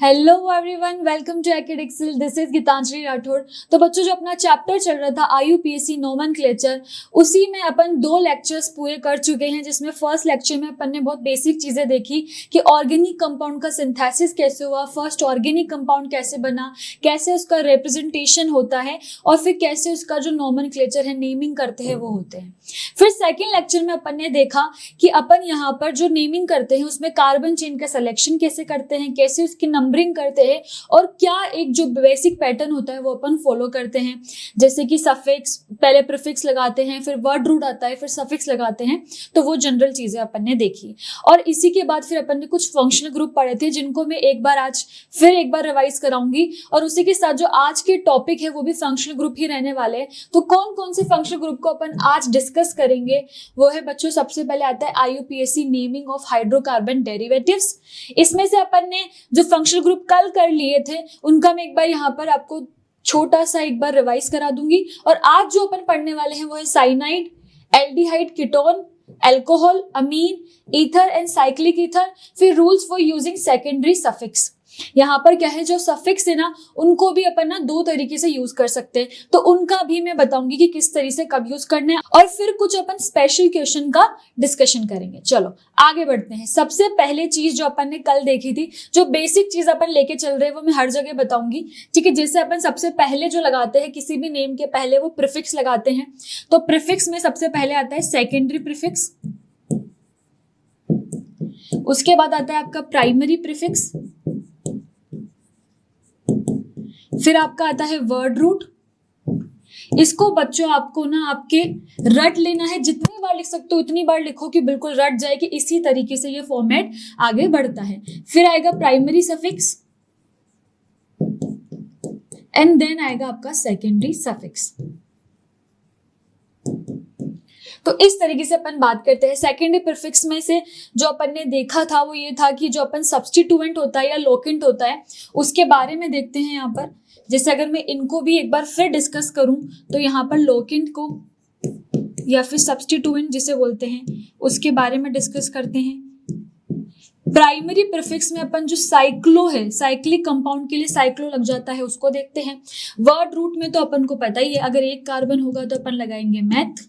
Hello everyone, welcome to Acadexil. This is Geetanjali Rathore. तो बच्चों, जो अपना चैप्टर चल रहा था IUPAC नोमेनक्लेचर, उसी में अपन 2 लेक्चर्स पूरे कर चुके हैं, जिसमें फर्स्ट लेक्चर में अपन ने बहुत बेसिक चीजें देखी कि ऑर्गेनिक कंपाउंड का सिंथेसिस कैसे हुआ, फर्स्ट ऑर्गेनिक कंपाउंड कैसे बना, कैसे उसका रिप्रेजेंटेशन होता है और फिर कैसे उसका जो नोमेनक्लेचर है, नेमिंग करते हैं, वो होते हैं। फिर सेकेंड लेक्चर में अपन ने देखा कि अपन यहाँ पर जो नेमिंग करते हैं उसमें कार्बन चेन का सिलेक्शन कैसे करते हैं, कैसे उसकी नंबरिंग करते हैं और क्या एक जो बेसिक पैटर्न होता है वो अपन फॉलो करते हैं। जैसे कि सफिक्स, पहले प्रीफिक्स लगाते हैं, फिर वर्ड रूट आता है, फिर सफिक्स लगाते हैं। तो वो जनरल चीजें अपन ने देखी और इसी के बाद फिर अपन ने कुछ फंक्शनल ग्रुप पढ़े थे, जिनको मैं एक बार आज फिर एक बार रिवाइज कराऊंगी। और उसी के साथ जो आज के टॉपिक है वो भी फंक्शनल ग्रुप ही रहने वाले हैं। तो कौन कौन से फंक्शनल ग्रुप को अपन आज डिस्कस करेंगे वो है बच्चों, सबसे पहले आता है IUPAC naming of hydrocarbon derivatives. इसमें से अपन ने जो फंक्शनल ग्रुप कल कर लिए थे उनका मैं एक बार यहाँ पर आपको छोटा सा एक बार रिवाइज करा दूंगी। और आज जो अपन पढ़ने वाले हैं वो है cyanide, aldehyde, ketone, alcohol, amine, ether and cyclic ether. फिर rules for using secondary suffix. यहाँ पर क्या है, जो सफिक्स है ना उनको भी अपन ना 2 तरीके से यूज कर सकते हैं, तो उनका भी मैं बताऊंगी कि किस तरीके से कब यूज करना है। और फिर कुछ अपन स्पेशल क्वेश्चन का डिस्कशन करेंगे। चलो आगे बढ़ते हैं। सबसे पहले चीज जो अपन ने कल देखी थी, जो बेसिक चीज अपन लेके चल रहे हैं वो मैं हर जगह बताऊंगी, ठीक है। जैसे अपन सबसे पहले जो लगाते हैं किसी भी नेम के पहले वो प्रीफिक्स लगाते हैं। तो प्रीफिक्स में सबसे पहले आता है सेकेंडरी प्रीफिक्स, उसके बाद आता है आपका प्राइमरी प्रीफिक्स, फिर आपका आता है वर्ड रूट। इसको बच्चों आपको ना आपके रट लेना है, जितनी बार लिख सकते हो उतनी बार लिखो कि बिल्कुल रट जाए, कि इसी तरीके से ये फॉर्मेट आगे बढ़ता है। फिर आएगा प्राइमरी सफिक्स एंड देन आएगा आपका सेकेंडरी सफिक्स। तो इस तरीके से अपन बात करते हैं। सेकेंडरी प्रीफिक्स में से जो अपन ने देखा था वो ये था कि जो अपन सब्स्टिट्यूएंट होता है या लोकेंट होता है उसके बारे में देखते हैं यहाँ पर। जैसे अगर मैं इनको भी एक बार फिर डिस्कस करूं तो यहाँ पर लोकेंट को या फिर सब्स्टिट्यूएंट जिसे बोलते हैं उसके बारे में डिस्कस करते हैं। प्राइमरी प्रीफिक्स में अपन जो साइक्लो है, साइक्लिक कंपाउंड के लिए साइक्लो लग जाता है, उसको देखते हैं। वर्ड रूट में तो अपन को पता ही है, अगर 1 कार्बन होगा तो अपन लगाएंगे मैथ,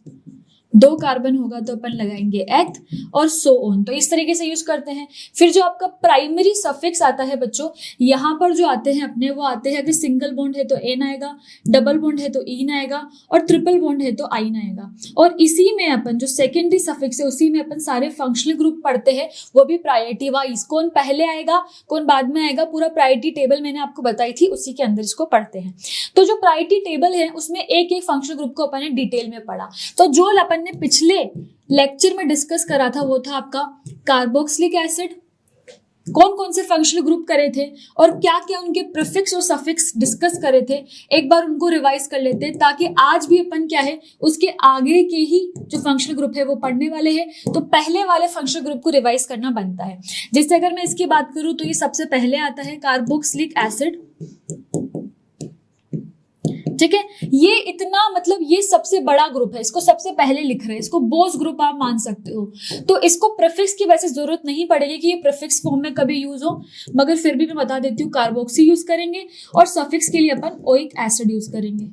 2 कार्बन होगा तो अपन लगाएंगे एथ और सो ऑन। तो इस तरीके से यूज करते हैं। फिर जो आपका प्राइमरी सफिक्स आता है बच्चों, यहाँ पर जो आते हैं अपने वो आते हैं, अगर सिंगल बॉन्ड है तो एन आएगा, डबल बॉन्ड है तो ईन आएगा और ट्रिपल बॉन्ड है तो आइन आएगा। और इसी में अपन जो सेकेंडरी सफिक्स है उसी में अपन सारे फंक्शनल ग्रुप पढ़ते हैं, वो भी प्रायोरिटी वाइज, कौन पहले आएगा कौन बाद में आएगा, पूरा प्रायोरिटी टेबल मैंने आपको बताई थी, उसी के अंदर इसको पढ़ते हैं। तो जो प्रायोरिटी टेबल है उसमें एक एक फंक्शनल ग्रुप को अपन ने डिटेल में पढ़ा। तो जो अपन ने पिछले लेक्चर में डिस्कस करा था वो था आपका कार्बोक्सिलिक एसिड, कौन कौन से फंक्शनल ग्रुप करे थे और क्या क्या उनके प्रीफिक्स और सफिक्स डिस्कस करे थे। एक बार उनको रिवाइज कर लेते हैं ताकि आज भी अपन क्या है उसके आगे के ही जो फंक्शनल ग्रुप है वो पढ़ने वाले हैं। तो पहले वाले फंक्शनल ग्रुप को रिवाइज करना बनता है। जैसे अगर मैं इसकी बात करूं तो ये सबसे पहले आता है कार्बोक्सिलिक एसिड, ठीक है। ये इतना मतलब ये सबसे बड़ा ग्रुप है, इसको सबसे पहले लिख रहे हैं, इसको बोस ग्रुप आप मान सकते हो। तो इसको प्रीफिक्स की वैसे जरूरत नहीं पड़ेगी कि ये प्रीफिक्स फॉर्म में कभी यूज हो, मगर फिर भी मैं बता देती हूँ कार्बोक्सी यूज करेंगे और सफिक्स के लिए अपन ओइक एसिड यूज करेंगे।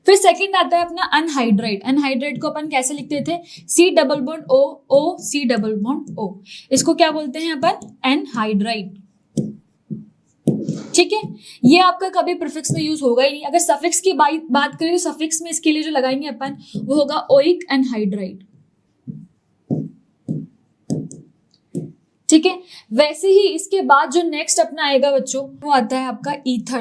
फिर सेकंड आता है अपना अनहाइड्राइड। अनहाइड्राइड को अपन कैसे लिखते थे, C double bond O O C double bond O। इसको क्या बोलते हैं अपन, एनहाइड्राइड, ठीक है। ये आपका कभी प्रीफिक्स में यूज होगा ही नहीं। अगर सफिक्स की बात करें तो सफिक्स में इसके लिए जो लगाएंगे अपन वो होगा ओइक एनहाइड्राइड, ठीक है। वैसे ही इसके बाद जो नेक्स्ट अपना आएगा बच्चों वो आता है आपका ईथर,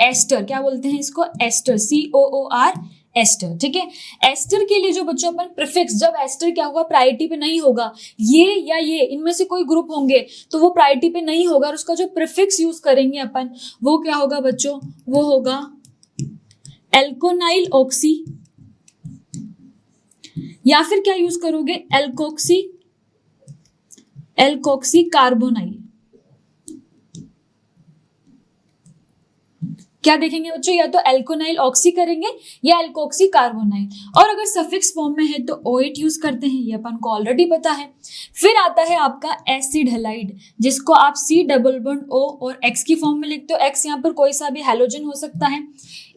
एस्टर, क्या बोलते हैं इसको, एस्टर, COOR एस्टर, ठीक है। एस्टर के लिए जो बच्चों अपन प्रीफिक्स, जब एस्टर क्या होगा प्रायोरिटी पे नहीं होगा, ये या ये इनमें से कोई ग्रुप होंगे तो वो प्रायोरिटी पे नहीं होगा और उसका जो प्रीफिक्स यूज करेंगे अपन वो क्या होगा बच्चों, वो होगा एल्कोनाइल ऑक्सी, या फिर क्या यूज करोगे, एल्कोक्सी कार्बोनाइल, क्या देखेंगे बच्चों, या तो एल्कोनाइल ऑक्सी करेंगे या एल्कोक्सी कार्बोनाइल, और अगर सफिक्स फॉर्म में है तो OH यूज करते हैं, ये अपन को ऑलरेडी पता है। फिर आता है आपका एसिड हैलाइड, जिसको आप C डबल बॉन्ड O और X की फॉर्म में लिखते हो। X यहाँ पर कोई सा भी हैलोजन हो सकता है।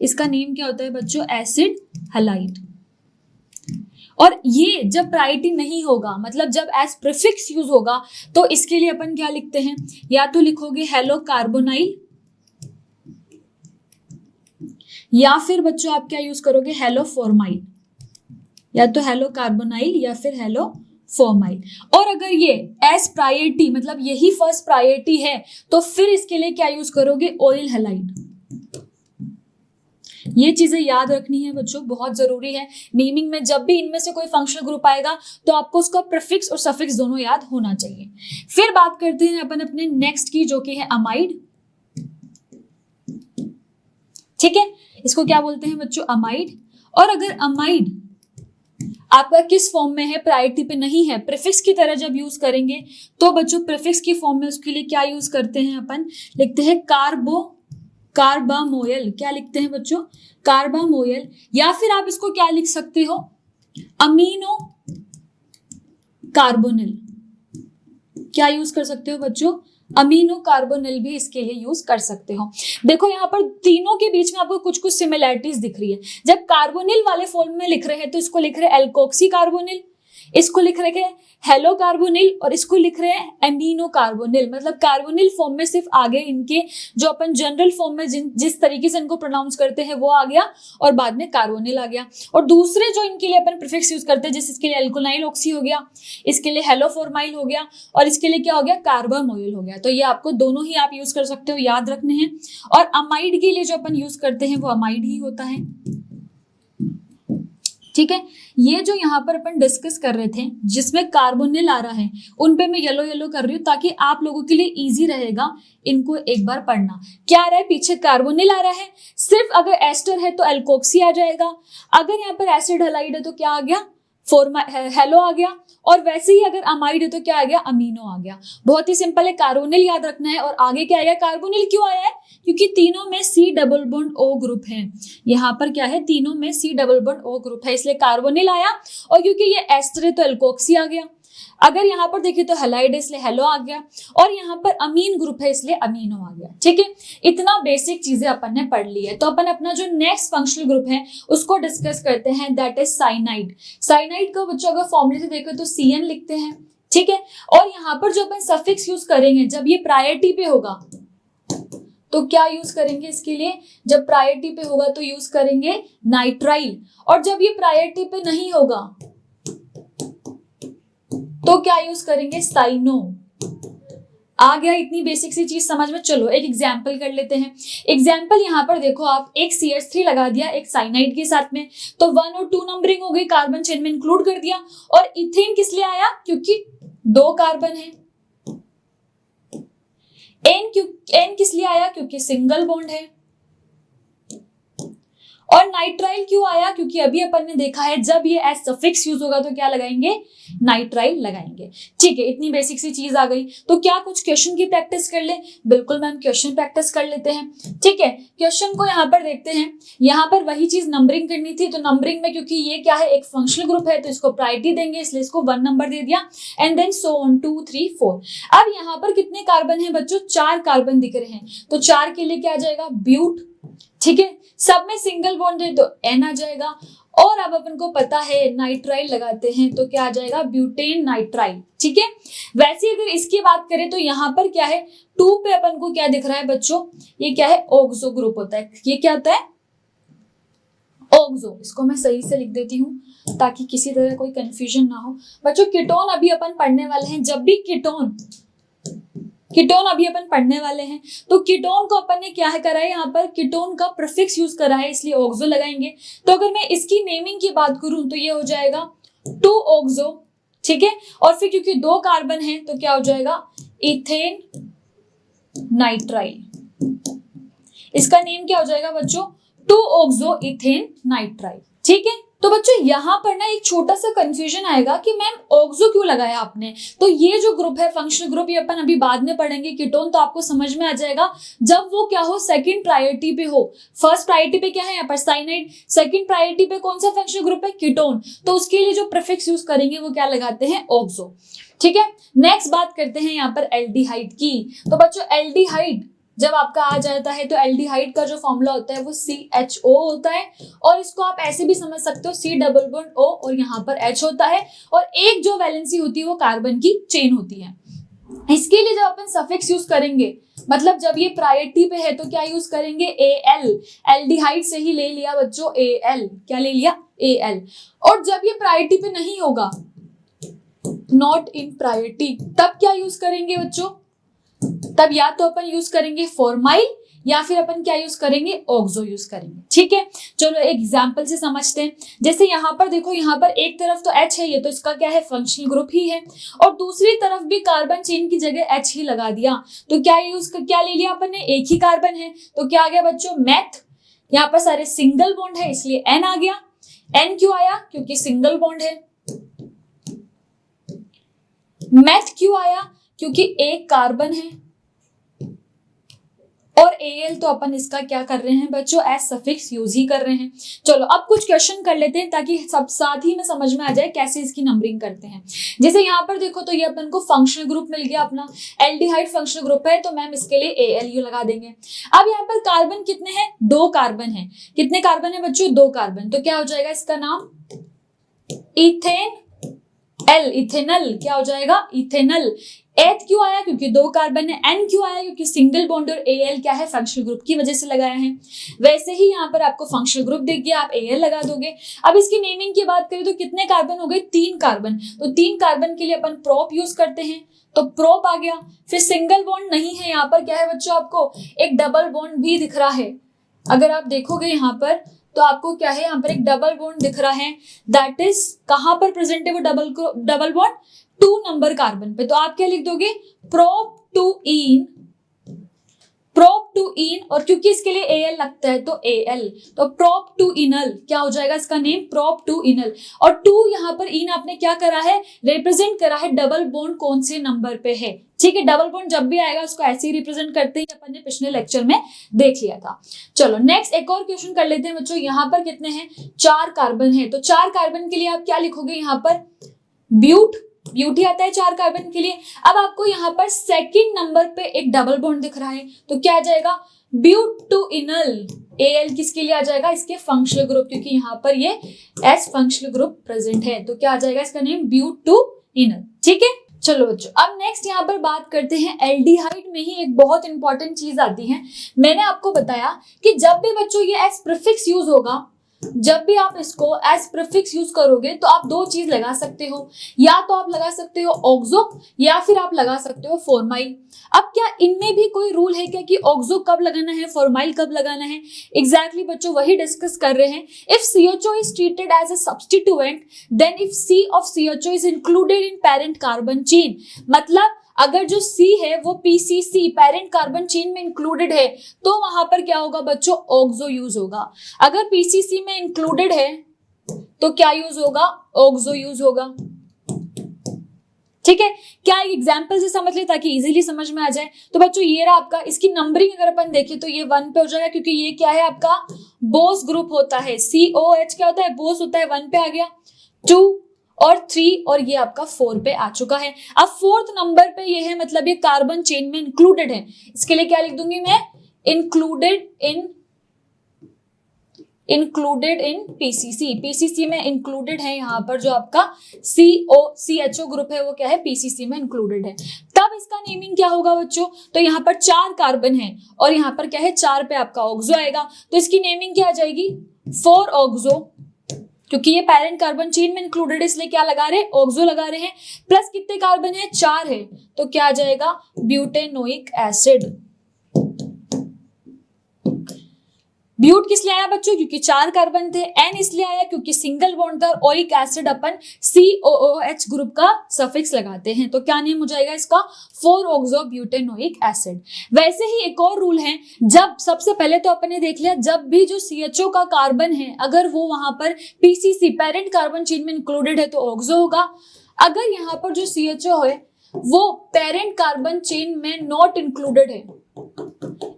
इसका नेम क्या होता है बच्चों, एसिड हैलाइड। और ये जब प्रायोरिटी नहीं होगा, मतलब जब एज प्रीफिक्स यूज होगा, तो इसके लिए अपन क्या लिखते हैं, या तो लिखोगे हेलो कार्बोनाइल, या फिर बच्चों आप क्या यूज करोगे, हेलो फॉर्माइल, या तो हेलो कार्बोनाइल या फिर हेलो फॉर्माइल। और अगर ये एस प्रायोरिटी, मतलब यही फर्स्ट प्रायोरिटी है, तो फिर इसके लिए क्या यूज करोगे, ऑयल हैलाइड। ये चीजें याद रखनी है बच्चों, बहुत जरूरी है। नेमिंग में जब भी इनमें से कोई फंक्शनल ग्रुप आएगा तो आपको उसका प्रीफिक्स और सफिक्स दोनों याद होना चाहिए। फिर बात करते हैं अपन अपने नेक्स्ट की, जो कि है अमाइड। ठीक है, इसको क्या बोलते हैं बच्चों, अमाइड। और अगर अमाइड आपका किस फॉर्म में है, प्रायोरिटी पे नहीं है, प्रीफिक्स की तरह जब यूज करेंगे, तो बच्चों प्रीफिक्स की फॉर्म में उसके लिए क्या यूज करते हैं, अपन लिखते हैं कार्बामोयल। क्या लिखते हैं बच्चों, कार्बामोयल। या फिर आप इसको क्या लिख सकते हो, अमीनो कार्बोनिल। क्या यूज कर सकते हो बच्चों, अमीनो कार्बोनिल भी इसके लिए यूज कर सकते हो। देखो यहाँ पर तीनों के बीच में आपको कुछ कुछ सिमिलैरिटीज दिख रही है। जब कार्बोनिल वाले फॉर्म में लिख रहे हैं तो इसको लिख रहे हैं एल्कोक्सी कार्बोनिल, इसको लिख रहे हैं हेलो कार्बोनिल, और इसको लिख रहे हैं एमिनो कार्बोनिल। मतलब कार्बोनिल फॉर्म में सिर्फ आगे इनके जो अपन जनरल फॉर्म में जिस तरीके से इनको प्रोनाउंस करते हैं वो आ गया, और बाद में कार्बोनिल आ गया। और दूसरे जो इनके लिए अपन प्रीफिक्स यूज करते हैं, जैसे इसके लिए एल्कोनाइल ऑक्सी हो गया, इसके लिए हेलो फॉर्माइल हो गया, और इसके लिए क्या हो गया, कार्बामोइल हो गया। तो ये आपको दोनों ही आप यूज कर सकते हो, याद रखने हैं। और अमाइड के लिए जो अपन यूज करते हैं वो अमाइड ही होता है। ठीक है, ये जो यहाँ पर अपन डिस्कस कर रहे थे जिसमें कार्बोनिल आ रहा है, उन पे मैं येलो येलो कर रही हूँ ताकि आप लोगों के लिए इजी रहेगा इनको एक बार पढ़ना। क्या आ रहा है, पीछे कार्बोनिल आ रहा है, सिर्फ अगर एस्टर है तो एल्कोक्सी आ जाएगा, अगर यहाँ पर एसिड हैलाइड है तो क्या आ गया, हेलो आ गया, और वैसे ही अगर अमाइड है तो क्या आ गया, अमीनो आ गया। बहुत ही सिंपल है, कार्बोनिल याद रखना है। और आगे क्या आएगा, कार्बोनिल क्यों आया है, क्योंकि तीनों में C double bond O group है। यहाँ पर क्या है, तीनों में C double bond O group है, इसलिए कार्बोनिल आया। और क्योंकि ये एस्टर है तो एल्कोक्सी आ गया। अगर यहाँ पर देखिए तो हैलाइड है इसलिए हेलो आ गया, और यहाँ पर अमीन ग्रुप है इसलिए अमीनो आ गया। ठीक है, इतना बेसिक चीजें अपन ने पढ़ ली है। तो अपन अपना जो नेक्स्ट फंक्शनल ग्रुप है उसको डिस्कस करते हैं, दैट इज साइनाइड। साइनाइड का बच्चों अगर फॉर्मूले से देखें तो CN लिखते हैं। ठीक है, और यहाँ पर जो अपन सफिक्स यूज करेंगे जब ये प्रायोरिटी पे होगा तो क्या यूज करेंगे, इसके लिए जब प्रायोरिटी पे होगा तो यूज करेंगे नाइट्राइल, और जब ये प्रायोरिटी पे नहीं होगा तो क्या यूज करेंगे, साइनो। आ गया इतनी बेसिक सी चीज समझ में। चलो एक एग्जाम्पल कर लेते हैं। एग्जाम्पल यहाँ पर देखो, आप एक CH3 लगा दिया एक साइनाइड के साथ में, तो 1 और 2 नंबरिंग हो गई, कार्बन चेन में इंक्लूड कर दिया। और इथेन किस लिए आया, क्योंकि 2 कार्बन है। एन किस लिए आया, क्योंकि सिंगल बॉन्ड है। और नाइट्राइल क्यों आया, क्योंकि अभी अपन ने देखा है जब ये एस सफिक्स यूज होगा तो क्या लगाएंगे, नाइट्राइल लगाएंगे। ठीक है, इतनी बेसिक सी चीज आ गई। तो क्या कुछ क्वेश्चन की प्रैक्टिस कर ले, बिल्कुल मैम क्वेश्चन प्रैक्टिस कर लेते हैं। ठीक है, क्वेश्चन को यहाँ पर देखते हैं। यहाँ पर वही चीज नंबरिंग करनी थी, तो नंबरिंग में क्योंकि ये क्या है, एक फंक्शनल ग्रुप है तो इसको प्रायोरिटी देंगे, इसलिए इसको 1 नंबर दे दिया, एंड देन सो ऑन 2 3 4। अब यहाँ पर कितने कार्बन है बच्चों, 4 कार्बन दिख रहे हैं, तो 4 के लिए क्या आ जाएगा, ब्यूट। ठीक है, सब में सिंगल बॉन्ड है तो N आ जाएगा। और अब अपन को पता है नाइट्राइल लगाते हैं तो क्या आ जाएगा, ब्यूटेन नाइट्राइल। ठीक है, वैसे अगर इसकी बात करें तो यहाँ पर क्या है, 2 पे अपन को क्या दिख रहा है बच्चों, ये क्या है, ऑक्सो ग्रुप होता है। ये क्या होता है, ऑक्सो। इसको मैं सही से लिख देती हूँ ताकि किसी तरह कोई कंफ्यूजन ना हो। बच्चों कीटोन अभी अपन पढ़ने वाले हैं, जब भी कीटोन अभी अपन पढ़ने वाले हैं तो कीटोन को अपन ने क्या है करा है, यहाँ पर कीटोन का प्रीफिक्स यूज करा है इसलिए ऑक्सो लगाएंगे। तो अगर मैं इसकी नेमिंग की बात करूं तो ये हो जाएगा 2 ऑक्सो। ठीक है, और फिर क्योंकि 2 कार्बन है तो क्या हो जाएगा, इथेन नाइट्राइल। इसका नेम क्या हो जाएगा बच्चों, 2 ऑक्सो इथेन नाइट्राइल। ठीक है, तो बच्चों यहाँ पर ना एक छोटा सा कंफ्यूजन आएगा कि मैम ऑक्सो क्यों लगाया आपने। तो ये जो ग्रुप है फंक्शनल ग्रुप, ये अपन अभी बाद में पढ़ेंगे। कीटोन तो आपको समझ में आ जाएगा जब वो क्या हो, सेकंड प्रायोरिटी पे हो। फर्स्ट प्रायोरिटी पे क्या है यहाँ पर साइनाइड, सेकंड प्रायोरिटी पे कौन सा फंक्शनल ग्रुप है, कीटोन। तो उसके लिए जो प्रीफिक्स यूज करेंगे वो क्या लगाते हैं, ऑक्सो। ठीक है, नेक्स्ट बात करते हैं यहाँ पर एल्डिहाइड की। तो बच्चों एल्डिहाइड जब आपका आ जाता है तो एल्डिहाइड का जो फॉर्मूला होता है वो CHO होता है, और इसको आप ऐसे भी समझ सकते हो C डबल बॉन्ड O और यहाँ पर H होता है, और एक जो वैलेंसी होती है वो कार्बन की चेन होती है। इसके लिए जब अपन सफिक्स यूज करेंगे, मतलब जब ये प्रायोरिटी पे है तो क्या यूज करेंगे, AL। एल्डिहाइड से ही ले लिया बच्चों AL, क्या ले लिया, AL। और जब ये प्रायोरिटी पे नहीं होगा, नॉट इन प्रायोरिटी, तब क्या यूज करेंगे बच्चों, तब या तो अपन यूज करेंगे फॉर्माइल या फिर अपन क्या यूज करेंगे, ऑक्सो यूज करेंगे। ठीक है, चलो एक एग्जांपल से समझते हैं। जैसे यहाँ पर देखो, यहाँ पर एक तरफ तो H है, ये तो इसका क्या है, फंक्शनल ग्रुप ही है, और दूसरी तरफ भी कार्बन चेन की जगह H ही लगा दिया। तो क्या ले लिया अपन ने, एक ही कार्बन है, तो क्या आ गया बच्चों, मैथ। यहाँ पर सारे सिंगल बॉन्ड है इसलिए N आ गया। N क्यों आया, क्योंकि सिंगल बॉन्ड है। मैथ क्यों आया, क्योंकि एक कार्बन है। और AL तो अपन इसका क्या कर रहे हैं बच्चों, एस सफिक्स यूज ही कर रहे हैं। चलो अब कुछ क्वेश्चन कर लेते हैं ताकि सब साथ ही में समझ में आ जाए कैसे इसकी नंबरिंग करते हैं। जैसे यहाँ पर देखो, तो ये अपन को फंक्शनल ग्रुप मिल गया अपना, एल्डिहाइड फंक्शनल ग्रुप है, तो मैम इसके लिए ALU लगा देंगे। अब यहाँ पर कार्बन कितने हैं, 2 कार्बन है। कितने कार्बन है बच्चों, 2 कार्बन। तो क्या हो जाएगा इसका नाम, इथेन एल, इथेनल। क्या हो जाएगा, इथेनल। एथ क्यों आया, क्योंकि 2 कार्बन है। N क्यों आया, क्योंकि सिंगल बॉन्ड, और AL क्या है, फंक्शनल ग्रुप की वजह से लगाया है। वैसे ही यहाँ पर आपको फंक्शनल ग्रुप देख गया, आप AL लगा दोगे। अब इसकी नेमिंग की बात करें तो कितने कार्बन हो गए, 3 कार्बन। तो 3 कार्बन के लिए अपन प्रोप यूज करते हैं, तो प्रोप आ गया। फिर सिंगल बॉन्ड नहीं है यहाँ पर, क्या है बच्चों, आपको एक डबल बॉन्ड भी दिख रहा है। अगर आप देखोगे यहाँ पर तो आपको क्या है, यहाँ पर एक डबल बॉन्ड दिख रहा है। दैट इज कहां पर प्रेजेंट है वो डबल बॉन्ड, 2 नंबर कार्बन पे। तो आप क्या लिख दोगे, प्रोप टू इन, और क्योंकि इसके लिए AL लगता है तो AL, तो प्रोप टू इनल क्या हो जाएगा इसका नेम, प्रोप टू इनल। और 2 यहाँ पर इन आपने क्या करा है, रिप्रेजेंट करा है डबल बॉन्ड कौन से नंबर पे है। ठीक है, डबल बॉन्ड जब भी आएगा उसको ऐसे ही रिप्रेजेंट करते हैं, अपन ने पिछले लेक्चर में देख लिया था। चलो नेक्स्ट एक और क्वेश्चन कर लेते हैं बच्चों। यहाँ पर कितने हैं, 4 कार्बन है। तो 4 कार्बन के लिए आप क्या लिखोगे, यहाँ पर ब्यूटी आता है 4 कार्बन के लिए। अब आपको यहाँ पर सेकंड नंबर पे एक डबल बॉन्ड दिख रहा है, तो क्या आ जाएगा, ब्यूटोइनल। AL किसके लिए आ जाएगा, इसके फंक्शनल ग्रुप, क्योंकि यहाँ पर ये एस फंक्शनल ग्रुप प्रेजेंट है, तो क्या आ जाएगा इसका नेम, ब्यूटोइनल। ठीक है, चलो बच्चों अब नेक्स्ट यहाँ पर बात करते हैं एल्डिहाइड में ही एक बहुत इंपॉर्टेंट चीज आती है। मैंने आपको बताया कि जब भी बच्चों ये एस प्रीफिक्स यूज होगा, जब भी आप इसको एज प्रीफिक्स यूज करोगे तो आप 2 चीज लगा सकते हो, या तो आप लगा सकते हो ऑक्सो या फिर आप लगा सकते हो फॉर्माइल। अब क्या इनमें भी कोई रूल है क्या कि ऑक्सो कब लगाना है, फॉर्माइल कब लगाना है? एग्जैक्टली बच्चों वही डिस्कस कर रहे हैं। If CHO is treated as a substituent, then if C of CHO is included in parent carbon chain, मतलब अगर जो C है वो PCC पेरेंट कार्बन चेन में इंक्लूडेड है तो वहां पर क्या होगा बच्चों, ऑक्सो यूज होगा। अगर PCC में इंक्लूडेड है तो क्या यूज होगा, ऑक्सो यूज होगा। ठीक है, क्या एक एग्जांपल से समझ ले ताकि इजीली समझ में आ जाए। तो बच्चों ये रहा आपका, इसकी नंबरिंग अगर अपन देखें तो ये 1 पे हो जाएगा, क्योंकि ये क्या है आपका बोस ग्रुप होता है। COH क्या होता है, बोस होता है, 1 पे आ गया, 2 और 3 और ये आपका 4 पे आ चुका है। अब 4th नंबर पे ये है, मतलब ये कार्बन चेन में इंक्लूडेड है। इसके लिए क्या लिख दूंगी मैं, इंक्लूडेड इन PCC में इंक्लूडेड है। यहाँ पर जो आपका CHO ग्रुप है वो क्या है, PCC में इंक्लूडेड है। तब इसका नेमिंग क्या होगा बच्चों, तो यहाँ पर 4 कार्बन है और यहाँ पर क्या है 4 पे आपका ऑक्सो आएगा, तो इसकी नेमिंग क्या आ जाएगी, 4 ऑक्सो, क्योंकि ये पेरेंट कार्बन चेन में इंक्लूडेड है इसलिए क्या लगा रहे हैं, ऑक्सो लगा रहे हैं। प्लस कितने कार्बन है, 4 है, तो क्या आ जाएगा, ब्यूटेनोइक एसिड। ब्यूट किस लिए आया बच्चों? क्योंकि 4 कार्बन थे। एन इसलिए आया क्योंकि सिंगल बॉन्ड था। ओइक एसिड अपन COOH ग्रुप का सफिक्स लगाते हैं, तो क्या नेम हो जाएगा इसका? 4-ऑक्सोब्यूटेनोइक एसिड। वैसे ही एक और रूल है, जब सबसे पहले तो अपन ने देख लिया, जब भी जो CHO का कार्बन है अगर वो वहां पर PCC पेरेंट कार्बन चेन में इंक्लूडेड है तो ऑक्सो होगा। अगर यहाँ पर जो CHO है वो पेरेंट कार्बन चेन में नॉट इंक्लूडेड है,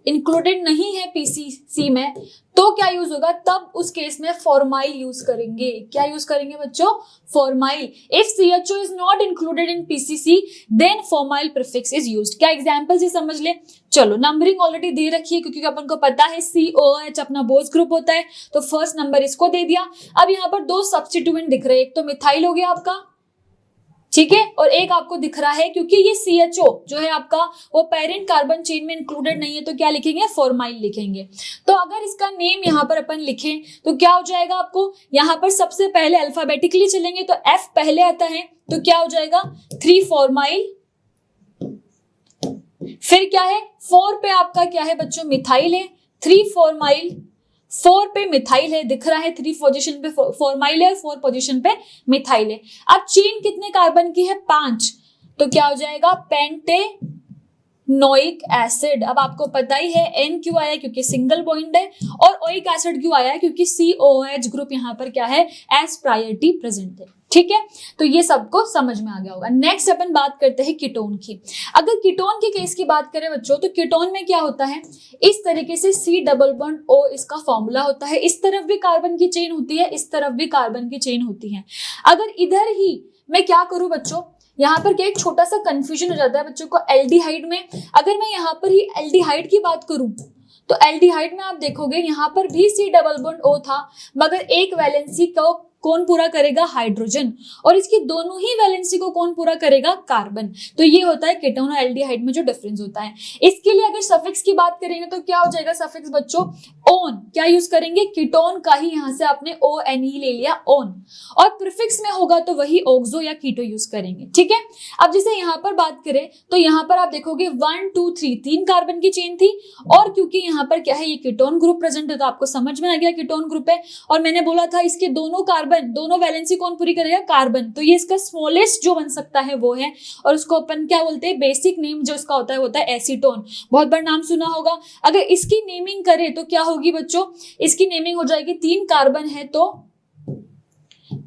इंक्लूडेड नहीं है PCC में, तो क्या यूज होगा? तब उस केस में फॉर्माइल यूज करेंगे। क्या यूज करेंगे बच्चों? Formyl. If CHO is not included in PCC then formyl prefix is used. क्या एग्जांपल से समझ ले? चलो, नंबरिंग ऑलरेडी दे रखी है क्योंकि अपन को पता है COOH अपना बोस ग्रुप होता है, तो फर्स्ट नंबर इसको दे दिया। अब यहाँ पर 2 सब्स्टिट्यूएंट दिख रहे हैं, एक तो मिथाइल हो गया आपका, ठीक है, और एक आपको दिख रहा है क्योंकि ये CHO जो है आपका वो पेरेंट कार्बन चेन में इंक्लूडेड नहीं है, तो क्या लिखेंगे? फॉर्माइल लिखेंगे। तो अगर इसका नेम यहाँ पर अपन लिखें तो क्या हो जाएगा आपको? यहाँ पर सबसे पहले अल्फाबेटिकली चलेंगे तो F पहले आता है, तो क्या हो जाएगा? 3 फॉर्माइल। फिर क्या है? 4 पे आपका क्या है बच्चों? मिथाइल है। 3 फॉर्माइल, 4 पे मिथाइल है, दिख रहा है 3 पोजीशन पे फॉर्माइल है, 4 पोजीशन पे मिथाइल है। अब चेन कितने कार्बन की है? 5, तो क्या हो जाएगा? Pentanoic acid. अब आपको पता ही है N क्यों आया? क्योंकि सिंगल बॉन्ड है। और ओइक एसिड क्यों आया? क्योंकि COOH ग्रुप यहाँ पर क्या है? एज प्रायोरिटी प्रेजेंट है। ठीक है, तो ये सबको समझ में आ गया होगा। नेक्स्ट अपन बात करते हैं कीटोन की। अगर कीटोन के केस की बात करें बच्चों, तो कीटोन में क्या होता है? इस तरीके से C डबल बॉन्ड O इसका फॉर्मूला होता है। इस तरफ भी कार्बन की चेन होती है, इस तरफ भी कार्बन की चेन होती है। अगर इधर ही मैं क्या करूं बच्चों, यहाँ पर क्या एक छोटा सा कंफ्यूजन हो जाता है बच्चों को एल्डिहाइड में। अगर मैं यहाँ पर ही एल्डिहाइड की बात करूं तो एल्डिहाइड में आप देखोगे यहाँ पर भी C डबल बॉन्ड O था, मगर एक वैलेंसी को कौन पूरा करेगा? हाइड्रोजन। और इसकी दोनों ही वैलेंसी को कौन पूरा करेगा? कार्बन। तो ये होता है कीटोन और एल्डिहाइड में जो डिफरेंस होता है। इसके लिए अगर सफिक्स की बात करेंगे तो क्या हो जाएगा सफिक्स बच्चों? ओन। क्या यूज करेंगे? कीटोन का ही यहाँ से आपने ONE ले लिया, ओन। और प्रीफिक्स में होगा तो वही ऑक्सो या कीटो यूज करेंगे। ठीक है, अब जैसे यहाँ पर बात करें तो यहाँ पर आप देखोगे 1 2 3 3 कार्बन की चेन थी, और क्योंकि यहाँ पर क्या है ये कीटोन ग्रुप प्रेजेंट है तो आपको समझ में आ गया कीटोन ग्रुप है। और मैंने बोला था इसके दोनों कार्बन, दोनों वैलेंसी कौन पूरी करेगा? कार्बन। तो ये इसका स्मॉलेस्ट जो बन सकता है वो है, और उसको अपन क्या बोलते हैं? बेसिक नेम जो इसका होता है एसीटोन। बहुत बार नाम सुना होगा। अगर इसकी नेमिंग करें तो क्या होगी बच्चों? इसकी नेमिंग हो जाएगी, 3 कार्बन है तो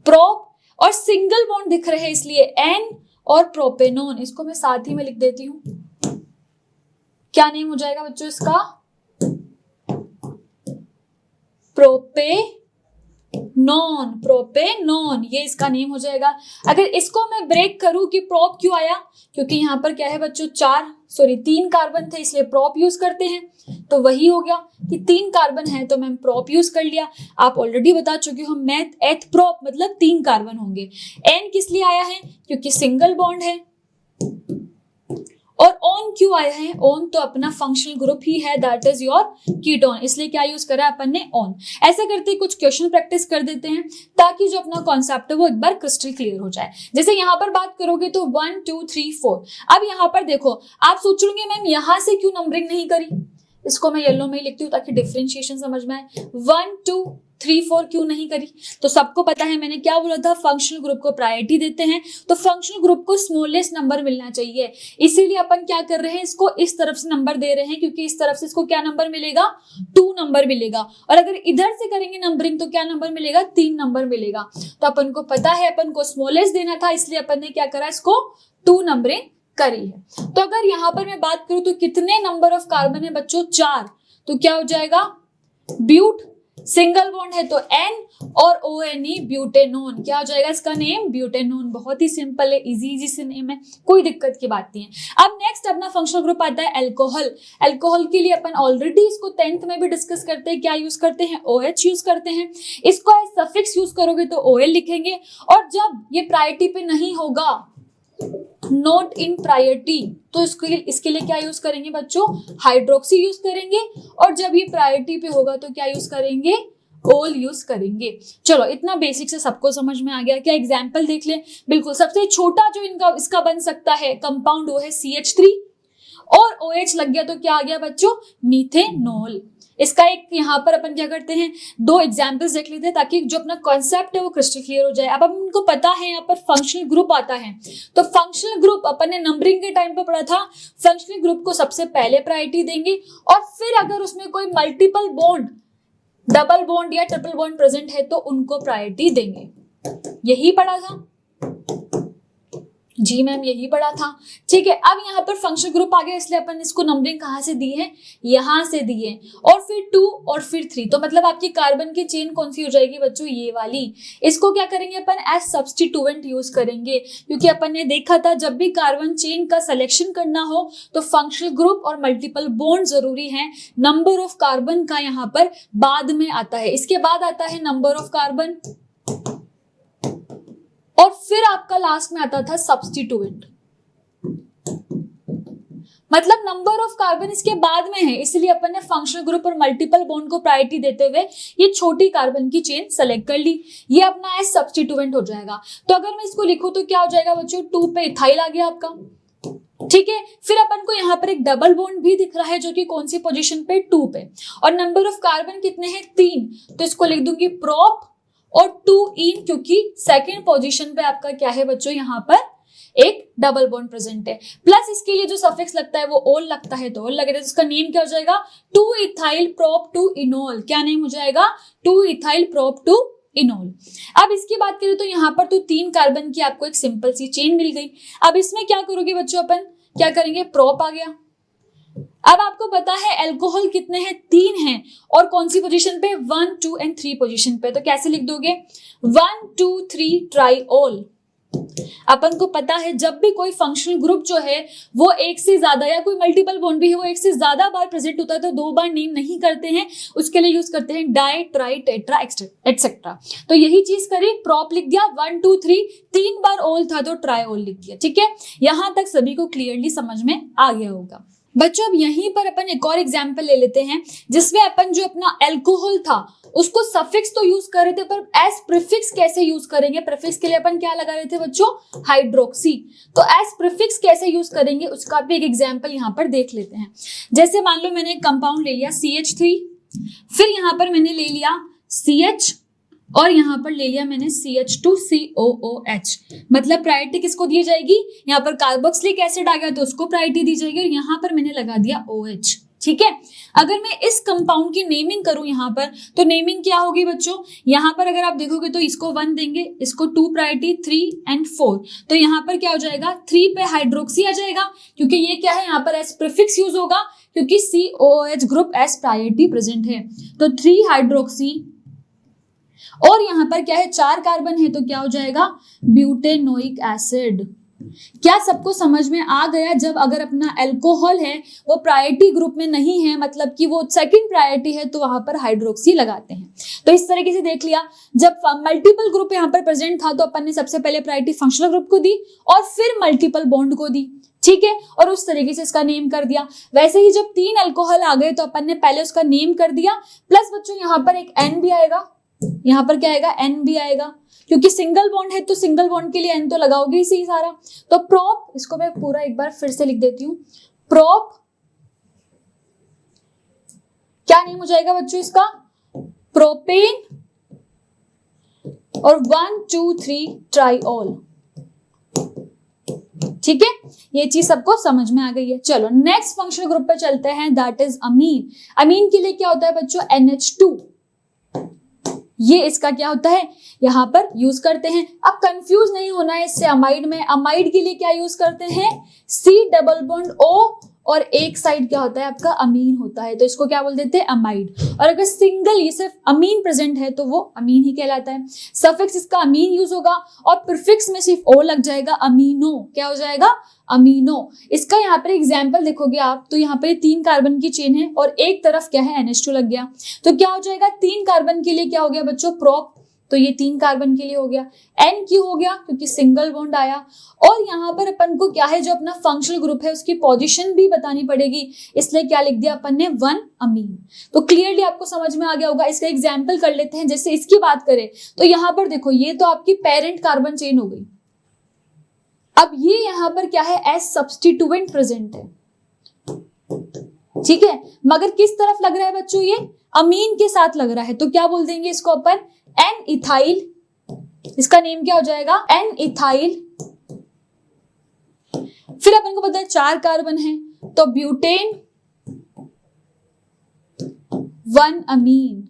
प्रोप, और सिंगल बॉन्ड दिख रहे हैं इसलिए N, और प्रोपेनोन। इसको मैं साथ ही में लिख देती हूं। क्या नेम हो जाएगा बच्चों इसका? प्रोपेनोन, ये इसका नेम हो जाएगा। अगर इसको मैं ब्रेक करूं कि प्रोप क्यों आया, क्योंकि यहाँ पर क्या है बच्चों 3 कार्बन थे इसलिए प्रोप यूज करते हैं, तो वही हो गया कि 3 कार्बन है तो मैं प्रोप यूज कर लिया। आप ऑलरेडी बता चुके हो मैथ, एथ प्रोप मतलब 3 कार्बन होंगे। एन किस लिए आया है? क्योंकि सिंगल बॉन्ड है। और ओन क्यों आया है? ओन तो अपना फंक्शनल ग्रुप ही है, दैट इज योर कीटोन, इसलिए क्या यूज करा अपन ने? ओन। ऐसा करते कुछ क्वेश्चन प्रैक्टिस कर देते हैं ताकि जो अपना कॉन्सेप्ट है वो एक बार क्रिस्टल क्लियर हो जाए। जैसे यहाँ पर बात करोगे तो 1 2 3 4। अब यहाँ पर देखो, आप सोचोगे मैम यहाँ से क्यों नंबरिंग नहीं करी? इसको मैं येलो में ही लिखती हूँ ताकि डिफरेंशिएशन समझ में आए। 1 2 3 4 क्यों नहीं करी? तो सबको पता है मैंने क्या बोला था, फंक्शनल ग्रुप को प्रायोरिटी देते हैं, तो फंक्शनल ग्रुप को स्मॉलेस्ट नंबर मिलना चाहिए। इसीलिए अपन क्या कर रहे हैं, इसको इस तरफ से नंबर दे रहे हैं, क्योंकि इस तरफ से इसको क्या नंबर मिलेगा? 2 नंबर मिलेगा। और अगर इधर से करेंगे नंबरिंग तो क्या नंबर मिलेगा? 3 नंबर मिलेगा। तो अपन को पता है अपन को स्मॉलेस्ट देना था, इसलिए अपन ने क्या करा, इसको 2 नंबरिंग करी है। तो अगर यहाँ पर मैं बात करूं तो कितने नंबर ऑफ कार्बन है बच्चों? 4। तो क्या हो जाएगा? ब्यूट, सिंगल बॉन्ड है तो N, और ONE ब्यूटेनोन। क्या हो जाएगा इसका नेम? ब्यूटेनोन। बहुत ही सिंपल है, इजी से नेम है, कोई दिक्कत की बात नहीं है। अब नेक्स्ट अपना फंक्शनल ग्रुप आता है अल्कोहल। अल्कोहल के लिए अपन ऑलरेडी इसको 10th में भी डिस्कस करते हैं। क्या यूज करते हैं? OH यूज करते हैं। इसको एज सफिक्स यूज करोगे तो OL लिखेंगे, और जब ये प्रायोरिटी पे नहीं होगा, नॉट इन प्रायोरिटी, तो इसके लिए क्या यूज करेंगे बच्चों? हाइड्रोक्सी यूज करेंगे। और जब ये प्रायोरिटी पे होगा तो क्या यूज करेंगे? ओल यूज करेंगे। चलो, इतना बेसिक से सबको समझ में आ गया। क्या एग्जाम्पल देख ले? बिल्कुल, सबसे छोटा जो इसका बन सकता है कंपाउंड वो है CH3, और OH लग गया तो क्या आ गया बच्चों? मीथेनॉल। इसका एक यहाँ पर अपन क्या करते हैं, दो एग्जाम्पल्स देख लेते हैं ताकि जो अपना कॉन्सेप्ट है वो क्रिस्टल क्लियर हो जाए। अब हमको पता है यहाँ पर फंक्शनल ग्रुप आता है, तो फंक्शनल ग्रुप अपन ने नंबरिंग के टाइम पे पढ़ा था, फंक्शनल ग्रुप को सबसे पहले प्रायोरिटी देंगे और फिर अगर उसमें कोई मल्टीपल बॉन्ड, डबल बॉन्ड या ट्रिपल बॉन्ड प्रेजेंट है तो उनको प्रायोरिटी देंगे। यही पढ़ा था जी मैम, यही पढ़ा था। ठीक है, अब यहाँ पर फंक्शनल ग्रुप आ गया, इसलिए अपन इसको नंबरिंग कहाँ से दी है, यहाँ से दी है, और फिर 2 और फिर 3, तो मतलब आपकी कार्बन की चेन कौन सी हो जाएगी बच्चों, ये वाली। इसको क्या करेंगे अपन, एज सब्स्टिट्यूएंट यूज करेंगे, क्योंकि अपन ने देखा था जब भी कार्बन चेन का सिलेक्शन करना हो तो फंक्शनल ग्रुप और मल्टीपल बॉन्ड जरूरी है। नंबर ऑफ कार्बन का यहाँ पर बाद में आता है, इसके बाद आता है नंबर ऑफ कार्बन, और फिर आपका लास्ट में आता था सब्स्टिट्यूएंट। मतलब नंबर ऑफ कार्बन इसके बाद में है, इसलिए अपन ने फंक्शनल ग्रुप और मल्टीपल बॉन्ड को प्रायोरिटी देते हुए ये छोटी कार्बन की चेन सेलेक्ट कर ली, ये अपना एज सब्स्टिट्यूएंट हो जाएगा। तो अगर मैं इसको लिखूं तो क्या हो जाएगा बच्चों, 2 पे इथाइल आ गया आपका। ठीक है, फिर अपन को यहाँ पर एक डबल बॉन्ड भी दिख रहा है जो कि कौन सी पोजीशन पे, 2 पे, और नंबर ऑफ कार्बन कितने हैं, 3, तो इसको लिख दूंगी प्रोप और 2 इन, क्योंकि सेकेंड पोजीशन पे आपका क्या है बच्चों, यहाँ पर एक डबल बॉन्ड प्रेजेंट है। प्लस इसके लिए जो सफिक्स लगता है वो ओल लगता है, तो ओल लगेगा, तो इसका नेम क्या हो जाएगा, 2 इथाइल प्रोप 2 इनोल। क्या नेम हो जाएगा, 2 इथाइल प्रोप 2 इनोल। अब इसकी बात करें तो यहाँ पर तो 3 कार्बन की आपको एक सिंपल सी चेन मिल गई। अब इसमें क्या करोगे बच्चों, अपन क्या करेंगे, प्रोप आ गया। अब आपको पता है अल्कोहल कितने हैं, 3 हैं, और कौन सी पोजीशन पे, 1, 2 एंड 3 पोजीशन पे, तो कैसे लिख दोगे, 1, 2, 3 ट्राइओल। अपन को पता है जब भी कोई फंक्शनल ग्रुप जो है वो एक से ज्यादा या कोई मल्टीपल बॉन्ड भी है वो एक से ज्यादा बार प्रेजेंट होता है तो 2 बार नेम नहीं करते हैं, उसके लिए यूज करते हैं डाई, ट्राई, टेट्रा एक्सेट्रा। तो यही चीज करें, प्रॉप लिख दिया, 1, 2, 3, 3 बार ओल था तो ट्राइओल लिख दिया। ठीक है, यहां तक सभी को क्लियरली समझ में आ गया होगा बच्चों। अब यहीं पर अपन एक और एग्जाम्पल ले लेते हैं जिसमें अपन जो अपना अल्कोहल था उसको सफिक्स तो यूज कर रहे थे, पर एज प्रीफिक्स कैसे यूज करेंगे, प्रीफिक्स के लिए अपन क्या लगा रहे थे बच्चों, हाइड्रोक्सी। तो एज प्रीफिक्स कैसे यूज करेंगे उसका भी एक एग्जाम्पल यहाँ पर देख लेते हैं। जैसे मान लो मैंने एक कंपाउंड ले लिया CH3, फिर यहाँ पर मैंने ले लिया CH, और यहाँ पर ले लिया मैंने CH2COOH। मतलब प्रायोरिटी किसको दी जाएगी, यहाँ पर कार्बोक्सिलिक एसिड आ गया तो उसको प्रायोरिटी दी जाएगी, और यहाँ पर मैंने लगा दिया OH। ठीक है, अगर मैं इस कंपाउंड की नेमिंग करूं यहाँ पर तो नेमिंग क्या होगी बच्चों, यहाँ पर अगर आप देखोगे तो इसको 1 देंगे, इसको 2 प्रायोरिटी, 3 एंड 4, तो यहाँ पर क्या हो जाएगा, 3 पे हाइड्रोक्सी आ जाएगा, क्योंकि ये क्या है यहाँ पर एज प्रीफिक्स यूज होगा, क्योंकि COOH group as priority present है, तो 3 हाइड्रोक्सी, और यहाँ पर क्या है 4 कार्बन है तो क्या हो जाएगा, ब्यूटेनोइक एसिड। क्या सबको समझ में आ गया, जब अगर अपना अल्कोहल है वो प्रायोरिटी ग्रुप में नहीं है, मतलब कि वो सेकंड प्रायोरिटी है, तो वहां पर हाइड्रोक्सी लगाते हैं। तो इस तरीके से देख लिया, जब मल्टीपल ग्रुप यहाँ पर प्रेजेंट था तो अपन ने सबसे पहले प्रायोरिटी फंक्शनल ग्रुप को दी और फिर मल्टीपल बॉन्ड को दी। ठीक है, और उस तरीके से इसका नेम कर दिया। वैसे ही जब 3 अल्कोहल आ गए तो अपन ने पहले उसका नेम कर दिया, प्लस बच्चों यहाँ पर एक N भी आएगा, यहाँ पर क्या आएगा, N भी आएगा, क्योंकि सिंगल बॉन्ड है तो सिंगल बॉन्ड के लिए N तो लगाओगे ही सही सारा। तो प्रोप, इसको मैं पूरा एक बार फिर से लिख देती हूँ, प्रोप क्या नेम हो जाएगा बच्चों इसका, प्रोपेन, और 1, 2, 3 ट्राइओल। ठीक है, ये चीज सबको समझ में आ गई है। चलो नेक्स्ट फंक्शनल ग्रुप पे चलते हैं, दैट इज अमीन। अमीन के लिए क्या होता है बच्चों, NH2, ये इसका क्या होता है, यहाँ पर यूज करते हैं। अब कंफ्यूज नहीं होना है इससे अमाइड में, अमाइड के लिए क्या यूज करते हैं, C डबल बॉन्ड O, और एक साइड क्या होता है आपका अमीन होता है, तो इसको क्या बोल देते हैं, अमाइड। और अगर सिंगल ये सिर्फ अमीन प्रेजेंट है तो वो अमीन ही कहलाता है। सफिक्स इसका अमीन यूज होगा और प्रीफिक्स में सिर्फ O लग जाएगा, अमीनो, क्या हो जाएगा, अमीनो। इसका यहाँ पर एग्जाम्पल देखोगे आप तो यहाँ पे 3 कार्बन की चेन है और एक तरफ क्या है, NH2 लग गया, तो क्या हो जाएगा, 3 कार्बन के लिए क्या हो गया बच्चों, प्रोप, तो ये 3 कार्बन के लिए हो गया। N क्यों हो गया, क्योंकि सिंगल बॉन्ड आया। और यहाँ पर अपन को क्या है, जो अपना फंक्शनल ग्रुप है उसकी पोजीशन भी बतानी पड़ेगी, इसलिए क्या लिख दिया अपन ने, 1 अमीन। तो क्लियरली आपको समझ में आ गया होगा। इसका एग्जाम्पल कर लेते हैं। जैसे इसकी बात करें तो यहाँ पर देखो, ये तो आपकी पेरेंट कार्बन चेन हो गई। अब ये यहाँ पर क्या है, एज सब्स्टिट्यूएंट प्रेजेंट है, ठीक है, मगर किस तरफ लग रहा है बच्चों, ये अमीन के साथ लग रहा है, तो क्या बोल देंगे इसको अपन, एन इथाइल। इसका नेम क्या हो जाएगा, एन इथाइल। फिर अपन को पता है 4 कार्बन है, तो ब्यूटेन 1 अमीन,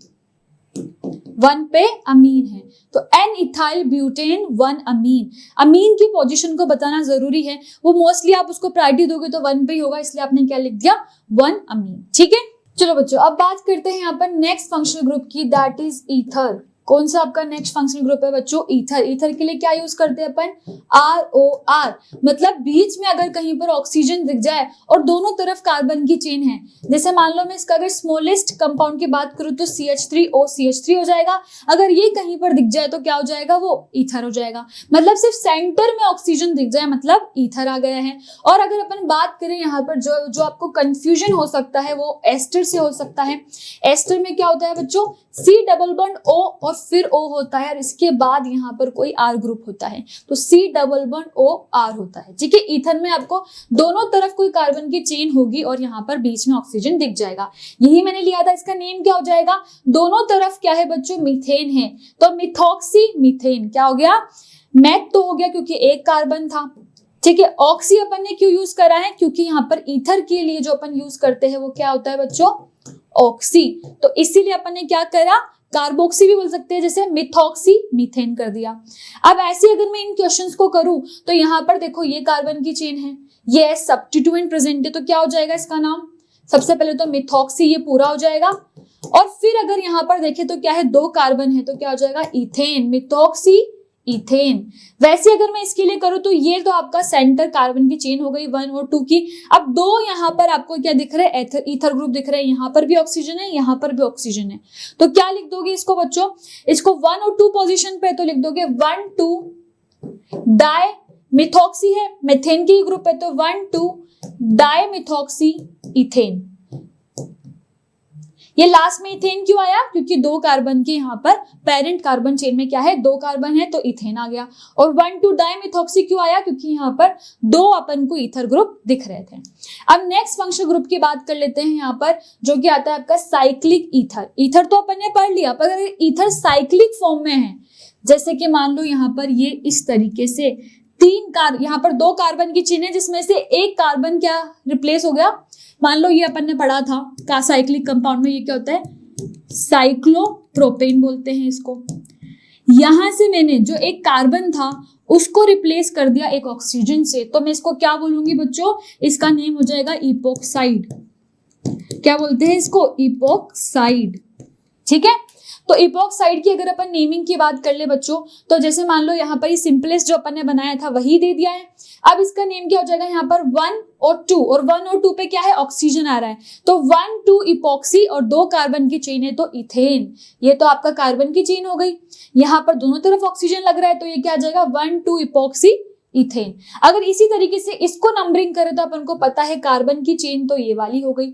1 पे अमीन है, तो एन इथाइल ब्यूटेन 1 अमीन। अमीन की पोजीशन को बताना जरूरी है, वो मोस्टली आप उसको प्रायोरिटी दोगे तो 1 पे ही होगा, इसलिए आपने क्या लिख दिया, 1 अमीन। ठीक है, चलो बच्चों अब बात करते हैं यहाँ पर नेक्स्ट फंक्शनल ग्रुप की, दैट इज ईथर। कौन सा आपका नेक्स्ट फंक्शनल ग्रुप है बच्चों, ईथर। ईथर के लिए क्या यूज करते हैं अपन, ROR, मतलब बीच में अगर कहीं पर ऑक्सीजन दिख जाए और दोनों तरफ कार्बन की चेन है, जैसे मान लो मैं इसका अगर स्मॉलेस्ट कंपाउंड की बात करूं तो CH3OCH3 हो जाएगा, अगर ये कहीं पर दिख जाए तो क्या हो जाएगा, वो ईथर हो जाएगा। मतलब सिर्फ सेंटर में ऑक्सीजन दिख जाए मतलब ईथर आ गया है। और अगर अपन बात करें यहाँ पर जो आपको कंफ्यूजन हो सकता है वो एस्टर से हो सकता है। एस्टर में क्या होता है बच्चों, C डबल बॉन्ड O और फिर O होता है और इसके बाद यहाँ पर कोई R ग्रुप होता है, तो C double bond O R होता है। ठीक है, ईथर में आपको दोनों तरफ कोई कार्बन की चेन होगी और यहाँ पर बीच में ऑक्सीजन दिख जाएगा, यही मैंने लिया था। इसका नेम क्या हो जाएगा, दोनों तरफ क्या है बच्चों, मीथेन है, तो मिथॉक्सी मीथेन। क्या हो गया, मैथ तो हो गया क्योंकि एक कार्बन था। ठीक है, ऑक्सी अपन ने क्यों यूज करा है, क्योंकि यहाँ पर ईथर के लिए जो अपन यूज करते हैं वो क्या होता है बच्चों, ऑक्सी, तो इसीलिए अपन ने क्या करा, कार्बोक्सी भी बोल सकते हैं, जैसे मिथॉक्सी मीथेन कर दिया। अब ऐसे अगर मैं इन क्वेश्चंस को करूं तो यहाँ पर देखो ये कार्बन की चेन है, ये सब्स्टिट्यूएंट प्रेजेंट है, तो क्या हो जाएगा इसका नाम, सबसे पहले तो मिथॉक्सी, ये पूरा हो जाएगा। और फिर अगर यहाँ पर देखें तो क्या है, 2 कार्बन है, तो क्या हो जाएगा, इथेन, मिथॉक्सी इथेन। वैसे अगर मैं इसके लिए करूं तो ये तो आपका सेंटर कार्बन की चेन हो गई 1 और 2 की। अब 2 यहाँ पर आपको क्या दिख रहा है, ईथर ग्रुप दिख रहा है, यहाँ पर भी ऑक्सीजन है, यहाँ पर भी ऑक्सीजन है, तो क्या लिख दोगे इसको बच्चों, इसको 1 और 2 पोजीशन पे तो लिख दोगे 1 2 डाई मिथॉक्सी है, मेथेन की ग्रुप है, तो 1 2 डाई मिथॉक्सी इथेन। ये लास्ट में इथेन क्यों आया, क्योंकि 2 कार्बन के यहाँ पर पेरेंट कार्बन चेन में क्या है, 2 कार्बन है, तो इथेन आ गया। और 1 2 डाइमिथॉक्सी क्यों आया, क्योंकि यहाँ पर 2 अपन को ईथर ग्रुप दिख रहे थे। अब नेक्स्ट फंक्शनल ग्रुप की बात कर लेते हैं यहाँ पर, जो कि आता है आपका साइक्लिक ईथर। ईथर तो अपन ने पढ़ लिया, पर अगर ईथर साइक्लिक फॉर्म में है, जैसे कि मान लो यहाँ पर ये इस तरीके से यहाँ पर 2 कार्बन की चेन है, जिसमें से एक कार्बन क्या रिप्लेस हो गया, मान लो ये अपन ने पढ़ा था का साइक्लिक कंपाउंड में ये क्या होता है, साइक्लोप्रोपेन बोलते हैं इसको। यहां से मैंने जो एक कार्बन था उसको रिप्लेस कर दिया एक ऑक्सीजन से, तो मैं इसको क्या बोलूंगी बच्चों, इसका नेम हो जाएगा इपोक्साइड। क्या बोलते हैं इसको, इपोक्साइड। ठीक है, तो इपोक्साइड की अगर अपन नेमिंग की बात कर ले बच्चों, तो जैसे मान लो यहाँ पर सिंपलेस्ट जो अपन ने बनाया था वही दे दिया है। अब इसका नेम क्या हो जाएगा, यहाँ पर 1 और 2, और 1 और 2 पे क्या है, ऑक्सीजन आ रहा है, तो 1 2 इपोक्सी और 2 कार्बन की चेन है, तो इथेन। ये तो आपका कार्बन की चेन हो गई, यहाँ पर दोनों तरफ ऑक्सीजन लग रहा है, तो ये क्या आ जाएगा, 1 2 इपोक्सी इथेन। अगर इसी तरीके से इसको नंबरिंग करें तो अपन को पता है कार्बन की चेन तो ये वाली हो गई।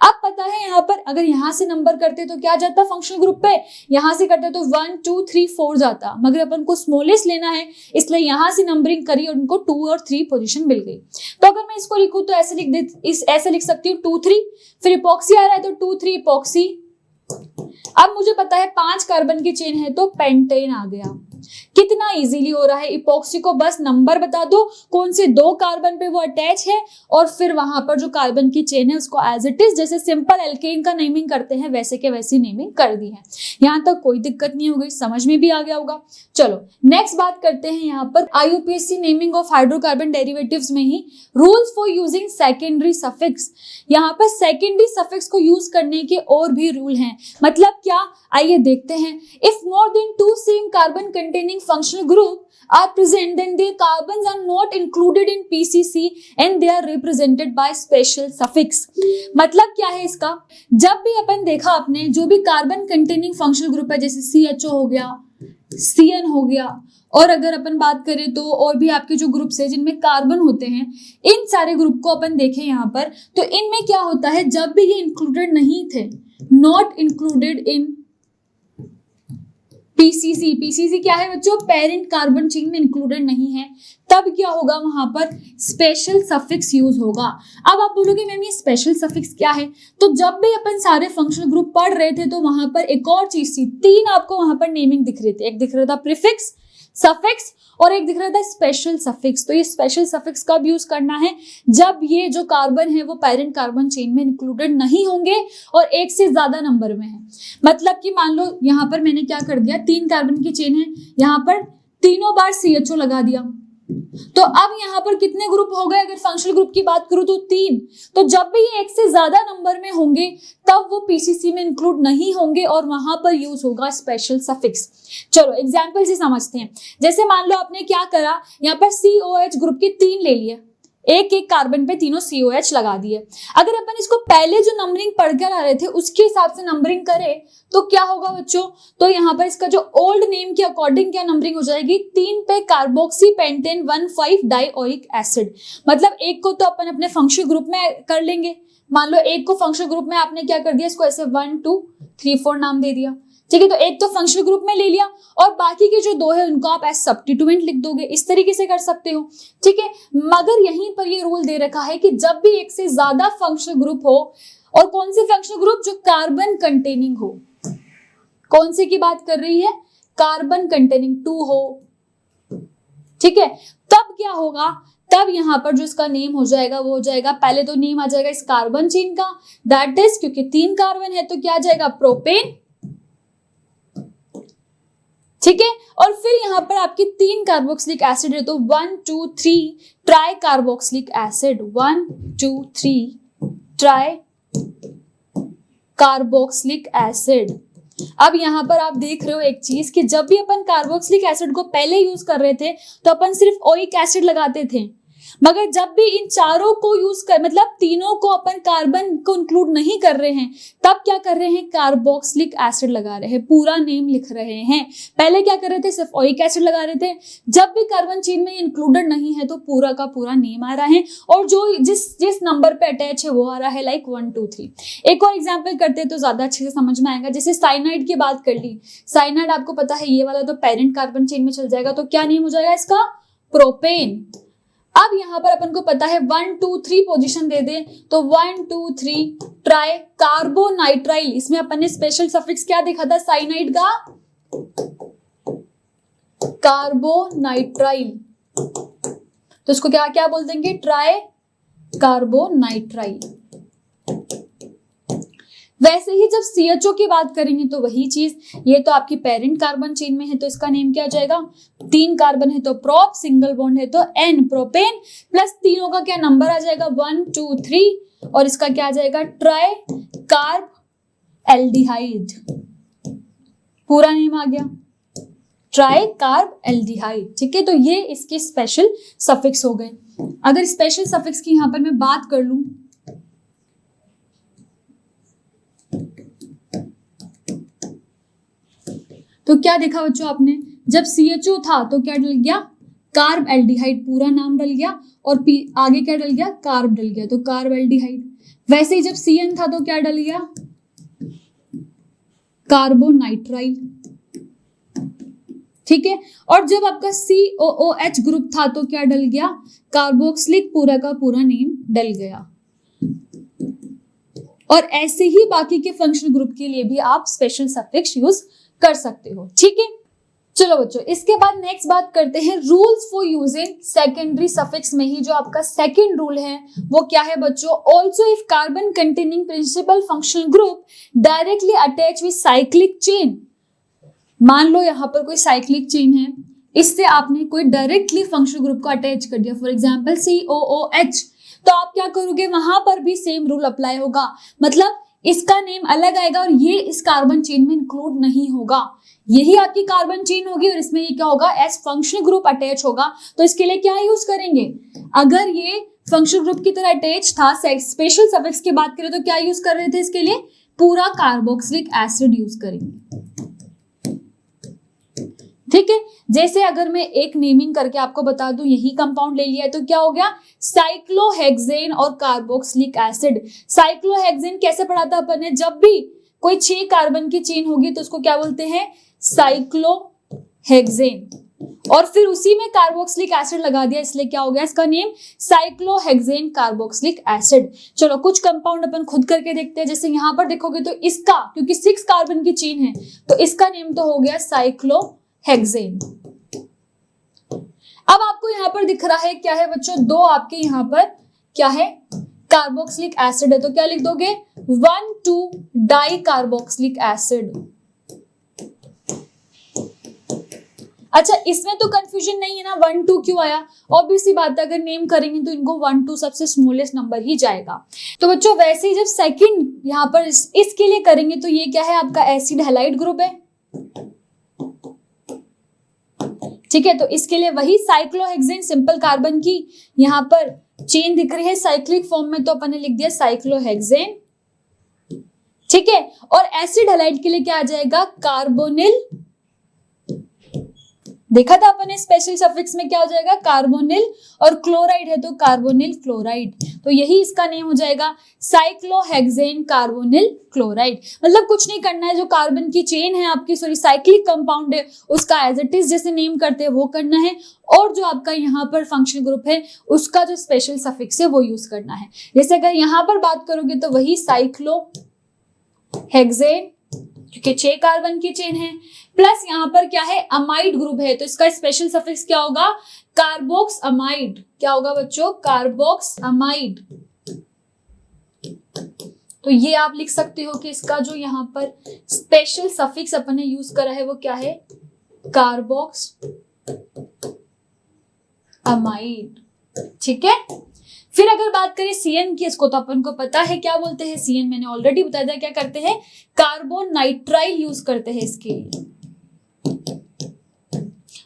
अब पता है यहाँ पर अगर यहाँ से नंबर करते तो क्या जाता फंक्शनल ग्रुप पे, यहाँ से करते तो 1 2 3 4 जाता, मगर अपन को स्मॉलेस्ट लेना है इसलिए यहाँ से नंबरिंग करी और उनको 2 और 3 पोजीशन मिल गई। तो अगर मैं इसको लिखूं तो ऐसे लिख सकती हूँ 2 3, फिर इपोक्सी आ रहा है तो 2 3 इपोक्सी। अब मुझे पता है 5 कार्बन की चेन है तो पेंटेन आ गया। कितना इजीली हो रहा है, इपोक्सी को बस नंबर बता दो कौन से 2 कार्बन पे वो अटैच है और फिर वहां पर जो कार्बन की चेन है उसको एज इट इज जैसे सिंपल एल्केन का नेमिंग करते हैं वैसे के वैसी नेमिंग कर दी है। यहां तक कोई दिक्कत नहीं हो गई, समझ में भी आ गया होगा। चलो नेक्स्ट बात करते हैं यहाँ पर IUPAC naming of hydrocarbon derivatives में ही rules for using secondary suffix. यहाँ पर सेकेंडरी सफिक्स को यूज करने के और भी रूल हैं, मतलब क्या, आइए देखते हैं। If more than 2 same carbon containing functional group are present, then their carbons are not included in PCC and they are represented by special suffix। मतलब क्या है इसका, जब भी अपन देखा आपने जो भी कार्बन कंटेनिंग फंक्शनल ग्रुप है जैसे CHO हो गया, CN हो गया, और अगर अपन बात करें तो और भी आपके जो ग्रुप्स है जिनमें कार्बन होते हैं, इन सारे ग्रुप को अपन देखें यहाँ पर तो इनमें क्या होता है, जब भी ये इंक्लूडेड नहीं थे, not included in PCC, PCC क्या है बच्चों, पेरेंट कार्बन चेन में इंक्लूडेड नहीं है, तब क्या होगा वहां पर स्पेशल सफिक्स यूज होगा। अब आप बोलोगे मैम ये स्पेशल सफिक्स क्या है, तो जब भी अपन सारे फंक्शनल ग्रुप पढ़ रहे थे तो वहां पर एक और चीज थी, तीन आपको वहां पर नेमिंग दिख रही थी, एक दिख रहा था प्रीफिक्स, सफिक्स और एक दिख रहा था स्पेशल सफिक्स। तो ये स्पेशल सफिक्स कब यूज करना है, जब ये जो कार्बन है वो पेरेंट कार्बन चेन में इंक्लूडेड नहीं होंगे और एक से ज्यादा नंबर में है। मतलब कि मान लो यहाँ पर मैंने क्या कर दिया, 3 कार्बन की चेन है, यहाँ पर तीनों बार CHO लगा दिया, तो अब यहाँ पर कितने ग्रुप हो गए, अगर फंक्शनल ग्रुप की बात करूं तो 3। तो जब भी ये एक से ज्यादा नंबर में होंगे तब वो पीसीसी में इंक्लूड नहीं होंगे और वहां पर यूज होगा स्पेशल सफिक्स। चलो एग्जांपल से समझते हैं। जैसे मान लो आपने क्या करा, यहाँ पर COH ग्रुप के 3 ले लिए, एक एक कार्बन पे तीनों COH लगा दिए। अगर अपन इसको पहले जो नंबरिंग पढ़कर आ रहे थे उसके हिसाब से नंबरिंग करें तो क्या होगा बच्चों, तो यहाँ पर इसका जो ओल्ड नेम के अकॉर्डिंग क्या नंबरिंग हो जाएगी, 3 पे कार्बोक्सी पेंटेन 1,5 डाइओइक एसिड। मतलब एक को तो अपन अपने फंक्शनल ग्रुप में कर लेंगे, मान लो एक को फंक्शनल ग्रुप में आपने क्या कर दिया, इसको ऐसे 1 2 3 4 नाम दे दिया, ठीक है, तो एक तो फंक्शनल ग्रुप में ले लिया और बाकी के जो 2 है उनको आप एज सब्स्टिट्यूएंट लिख दोगे, इस तरीके से कर सकते हो, ठीक है। मगर यहीं पर ये रूल दे रखा है कि जब भी एक से ज्यादा फंक्शनल ग्रुप हो, और कौन से फंक्शनल ग्रुप, जो कार्बन कंटेनिंग हो, कौन से की बात कर रही है, कार्बन कंटेनिंग 2 हो, ठीक है, तब क्या होगा, तब यहाँ पर जो इसका नेम हो जाएगा वो हो जाएगा, पहले तो नेम आ जाएगा इस कार्बन चेन का, दैट इज, क्योंकि 3 कार्बन है तो क्या आ जाएगा, प्रोपेन, ठीक है। और फिर यहाँ पर आपकी 3 कार्बोक्सिलिक एसिड है तो 1 2 3 try carboxylic acid, 1 2 3 try carboxylic acid. अब यहाँ पर आप देख रहे हो एक चीज कि जब भी अपन कार्बोक्सिलिक एसिड को पहले यूज कर रहे थे तो अपन सिर्फ ओइक एसिड लगाते थे, मगर जब भी इन चारों को यूज कर, मतलब तीनों को अपन कार्बन को इंक्लूड नहीं कर रहे हैं, तब क्या कर रहे हैं, कार्बोक्सिलिक एसिड लगा रहे हैं, पूरा नेम लिख रहे हैं। पहले क्या कर रहे थे, सिर्फ ओइक एसिड लगा रहे थे, जब भी कार्बन चेन में इंक्लूडेड नहीं है तो पूरा का पूरा नेम आ रहा है और जो जिस नंबर पे अटैच है वो आ रहा है, लाइक 1 2 3। एक और एग्जाम्पल करते तो ज्यादा अच्छे से समझ में आएगा। जैसे साइनाइड की बात कर ली, साइनाइड आपको पता है ये वाला तो पेरेंट कार्बन चेन में चल जाएगा, तो क्या नेम हो जाएगा इसका, प्रोपेन। अब यहाँ पर अपन को पता है 1 2 3 पोजीशन दे दे तो 1 2 3 ट्राई कार्बोनाइट्राइल, इसमें अपन ने स्पेशल सफिक्स क्या देखा था, साइनाइड का कार्बोनाइट्राइल, तो इसको क्या क्या बोल देंगे, ट्राई कार्बोनाइट्राइल। वैसे ही जब CHO की बात करेंगे तो वही चीज, ये तो आपकी पेरेंट कार्बन चेन में है तो इसका नेम क्या आ जाएगा, 3 कार्बन है तो प्रोप, सिंगल बॉन्ड है तो N, प्रोपेन, प्लस तीनों का क्या नंबर आ जाएगा 1 2 3 और इसका क्या आ जाएगा, ट्राई कार्ब एल्डिहाइड, पूरा नेम आ गया ट्राई कार्ब एल्डिहाइड, ठीक है। तो ये इसके स्पेशल सफिक्स हो गए। अगर स्पेशल सफिक्स की यहां पर मैं बात कर लूं तो क्या देखा बच्चों आपने, जब CHO था तो क्या डल गया, कार्ब एल्डिहाइड, पूरा नाम डल गया, और आगे क्या डल गया, कार्ब डल गया, तो कार्ब एल्डिहाइड। वैसे ही जब CN था तो क्या डल गया, कार्बोनाइट्राइल, ठीक है। और जब आपका COOH ग्रुप था तो क्या डल गया, कार्बोक्सिलिक, पूरा का पूरा नेम डल गया। और ऐसे ही बाकी के फंक्शनल ग्रुप के लिए भी आप स्पेशल सफिक्स यूज कर सकते हो, ठीक है। चलो बच्चों, इसके बाद नेक्स्ट बात करते हैं rules for using secondary suffix में ही जो आपका सेकेंड रूल है वो क्या है बच्चों, also if carbon containing principal functional group directly attach with cyclic chain. मान लो यहाँ पर कोई साइक्लिक चेन है, इससे आपने कोई डायरेक्टली फंक्शनल ग्रुप को अटैच कर दिया, फॉर एग्जाम्पल COOH, तो आप क्या करोगे, वहां पर भी सेम रूल अप्लाई होगा, मतलब इसका नेम अलग आएगा और ये इस कार्बन चेन में इंक्लूड नहीं होगा, यही आपकी कार्बन चेन होगी और इसमें ये क्या होगा, एस फंक्शनल ग्रुप अटैच होगा। तो इसके लिए क्या यूज करेंगे, अगर ये फंक्शनल ग्रुप की तरह अटैच था, स्पेशल सफिक्स की बात करें तो क्या यूज कर रहे थे, इसके लिए पूरा कार्बोक्सिलिक एसिड यूज करेंगे, ठीक है। जैसे अगर मैं एक नेमिंग करके आपको बता दूं, यही कंपाउंड ले लिया है तो क्या हो गया, साइक्लोहेक्सेन और कार्बोक्सिलिक एसिड। साइक्लोहेक्सेन कैसे पढ़ा था अपन ने, जब भी कोई 6 कार्बन की चेन होगी तो उसको क्या बोलते हैं, साइक्लोहेक्सेन, और फिर उसी में कार्बोक्सिलिक एसिड लगा दिया, इसलिए क्या हो गया इसका नेम साइक्लोहेक्सेन कार्बोक्सिलिक एसिड। चलो कुछ कंपाउंड अपन खुद करके देखते हैं। जैसे यहां पर देखोगे तो इसका, क्योंकि 6 कार्बन की चेन है तो इसका नेम तो हो गया साइक्लोहेक्सेन। अब आपको यहां पर दिख रहा है क्या है बच्चों, 2 आपके यहां पर क्या है कार्बोक्सिलिक एसिड है, तो क्या लिख दोगे 1,2 डाई कार्बोक्सिलिक एसिड। अच्छा इसमें तो कंफ्यूजन नहीं है ना, 1,2 क्यों आया, ऑब्वियसली बात है अगर नेम करेंगे तो इनको 1,2 सबसे स्मॉलेस्ट नंबर ही जाएगा। तो बच्चों वैसे ही जब सेकंड यहाँ पर इसके लिए करेंगे तो ये क्या है आपका एसिड हैलाइड ग्रुप है, ठीक है। तो इसके लिए वही साइक्लोहेक्सेन सिंपल कार्बन की यहाँ पर चेन दिख रही है साइक्लिक फॉर्म में, तो अपन ने लिख दिया साइक्लोहेक्सेन, ठीक है। और एसिड हैलाइड के लिए क्या आ जाएगा कार्बोनिल, देखा था अपन ने स्पेशल सफिक्स में क्या हो जाएगा कार्बोनिल, और क्लोराइड है तो कार्बोनिल क्लोराइड, तो यही इसका नेम हो जाएगा साइक्लोहेक्सेन कार्बोनिल क्लोराइड। मतलब कुछ नहीं करना है, जो कार्बन की चेन है आपकी, सॉरी साइक्लिक कंपाउंड है, उसका एज इट इज जैसे नेम करते हैं वो करना है, और जो आपका यहाँ पर फंक्शनल ग्रुप है उसका जो स्पेशल सफिक्स है वो यूज करना है। जैसे अगर यहाँ पर बात करोगे तो वही साइक्लोहेक्सेन, क्योंकि 6 कार्बन की चेन है, प्लस यहाँ पर क्या है अमाइड ग्रुप है, तो इसका स्पेशल सफिक्स क्या होगा कार्बोक्स अमाइड। क्या होगा बच्चों कार्बोक्स अमाइड। तो ये आप लिख सकते हो कि इसका जो यहाँ पर स्पेशल सफिक्स अपन ने यूज करा है वो क्या है कार्बोक्स अमाइड, ठीक है। फिर अगर बात करें सीएन की, इसको तो अपन को पता है क्या बोलते हैं सीएन, मैंने ऑलरेडी बताया था क्या करते हैं कार्बोनाइट्राइल यूज करते हैं इसके लिए।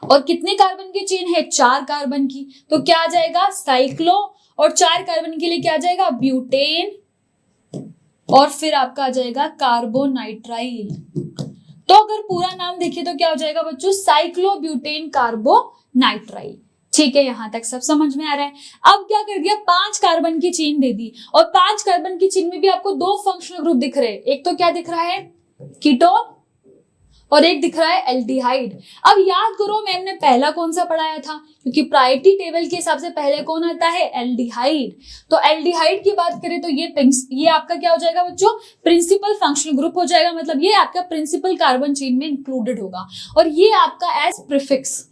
और कितने कार्बन की चेन है 4 कार्बन की, तो क्या आ जाएगा साइक्लो, और 4 कार्बन के लिए क्या आ जाएगा ब्यूटेन, और फिर आपका आ जाएगा कार्बोनाइट्राइल। तो अगर पूरा नाम देखिए तो क्या हो जाएगा बच्चों साइक्लोब्यूटेन कार्बोनाइट्राइल, ठीक है। यहां तक सब समझ में आ रहा है। अब क्या कर दिया 5 कार्बन की चेन दे दी, और 5 कार्बन की चेन में भी आपको 2 फंक्शनल ग्रुप दिख रहे हैं, एक तो क्या दिख रहा है कीटोन और एक दिख रहा है एल्डिहाइड। अब याद करो मैम ने पहला कौन सा पढ़ाया था, क्योंकि प्रायोरिटी टेबल के हिसाब से पहले कौन आता है एल्डिहाइड। तो एल्डिहाइड की बात करें तो ये आपका क्या हो जाएगा बच्चों प्रिंसिपल फंक्शनल ग्रुप हो जाएगा, मतलब ये आपका प्रिंसिपल कार्बन चेन में इंक्लूडेड होगा, और ये आपका एज प्रीफिक्स,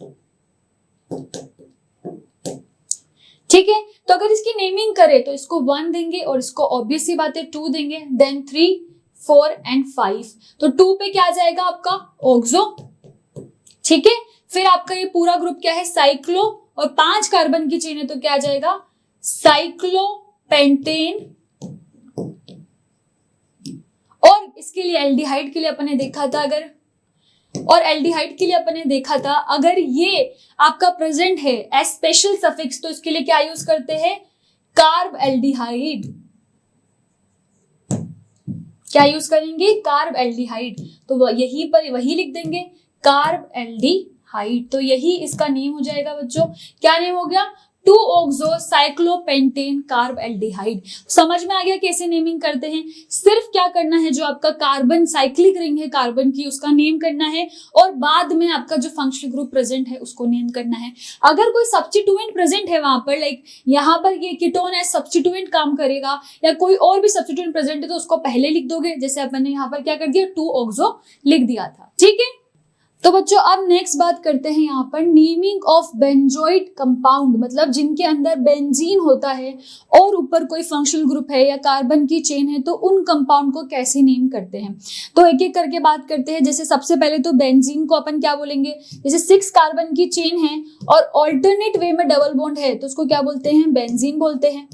ठीक है। तो अगर इसकी नेमिंग करें तो इसको 1 देंगे, और इसको ऑब्वियस सी बात है 2 देंगे, देन 3, 4 एंड 5। तो 2 पे क्या आ जाएगा आपका ऑक्सो, ठीक है। फिर आपका ये पूरा ग्रुप क्या है साइक्लो, और 5 कार्बन की चेन है तो क्या आ जाएगा साइक्लोपेंटेन। और इसके लिए एल्डिहाइड के लिए अपन ने देखा था अगर ये आपका प्रेजेंट है एज स्पेशल सफिक्स, तो इसके लिए क्या यूज करते हैं कार्ब एल्डिहाइड। क्या यूज करेंगे कार्ब एल्डिहाइड, तो यही पर वही लिख देंगे कार्ब एल्डिहाइड। तो यही इसका नेम हो जाएगा बच्चों, क्या नेम हो गया 2-ऑक्सो साइक्लोपेंटेन कार्ब एल्डिहाइड। समझ में आ गया कैसे नेमिंग करते हैं। सिर्फ क्या करना है, जो आपका कार्बन साइक्लिक रिंग है कार्बन की उसका नेम करना है, और बाद में आपका जो फंक्शनल ग्रुप प्रेजेंट है उसको नेम करना है। अगर कोई सब्स्टिट्यूएंट प्रेजेंट है वहां पर, लाइक यहाँ पर ये कीटोन एज सब्स्टिट्यूएंट काम करेगा, या कोई और भी सब्स्टिट्यूएंट प्रेजेंट है तो उसको पहले लिख दोगे, जैसे अपन ने यहाँ पर क्या कर दिया 2-ऑक्सो लिख दिया था, ठीक है। तो बच्चों अब नेक्स्ट बात करते हैं यहाँ पर नेमिंग ऑफ बेंजोइड कंपाउंड, मतलब जिनके अंदर बेंजीन होता है और ऊपर कोई फंक्शनल ग्रुप है या कार्बन की चेन है, तो उन कंपाउंड को कैसे नेम करते हैं। तो एक एक करके बात करते हैं। जैसे सबसे पहले तो बेंजीन को अपन क्या बोलेंगे, जैसे 6 कार्बन की चेन है और ऑल्टरनेट वे में डबल बॉन्ड है तो उसको क्या बोलते हैं बेंजीन बोलते हैं।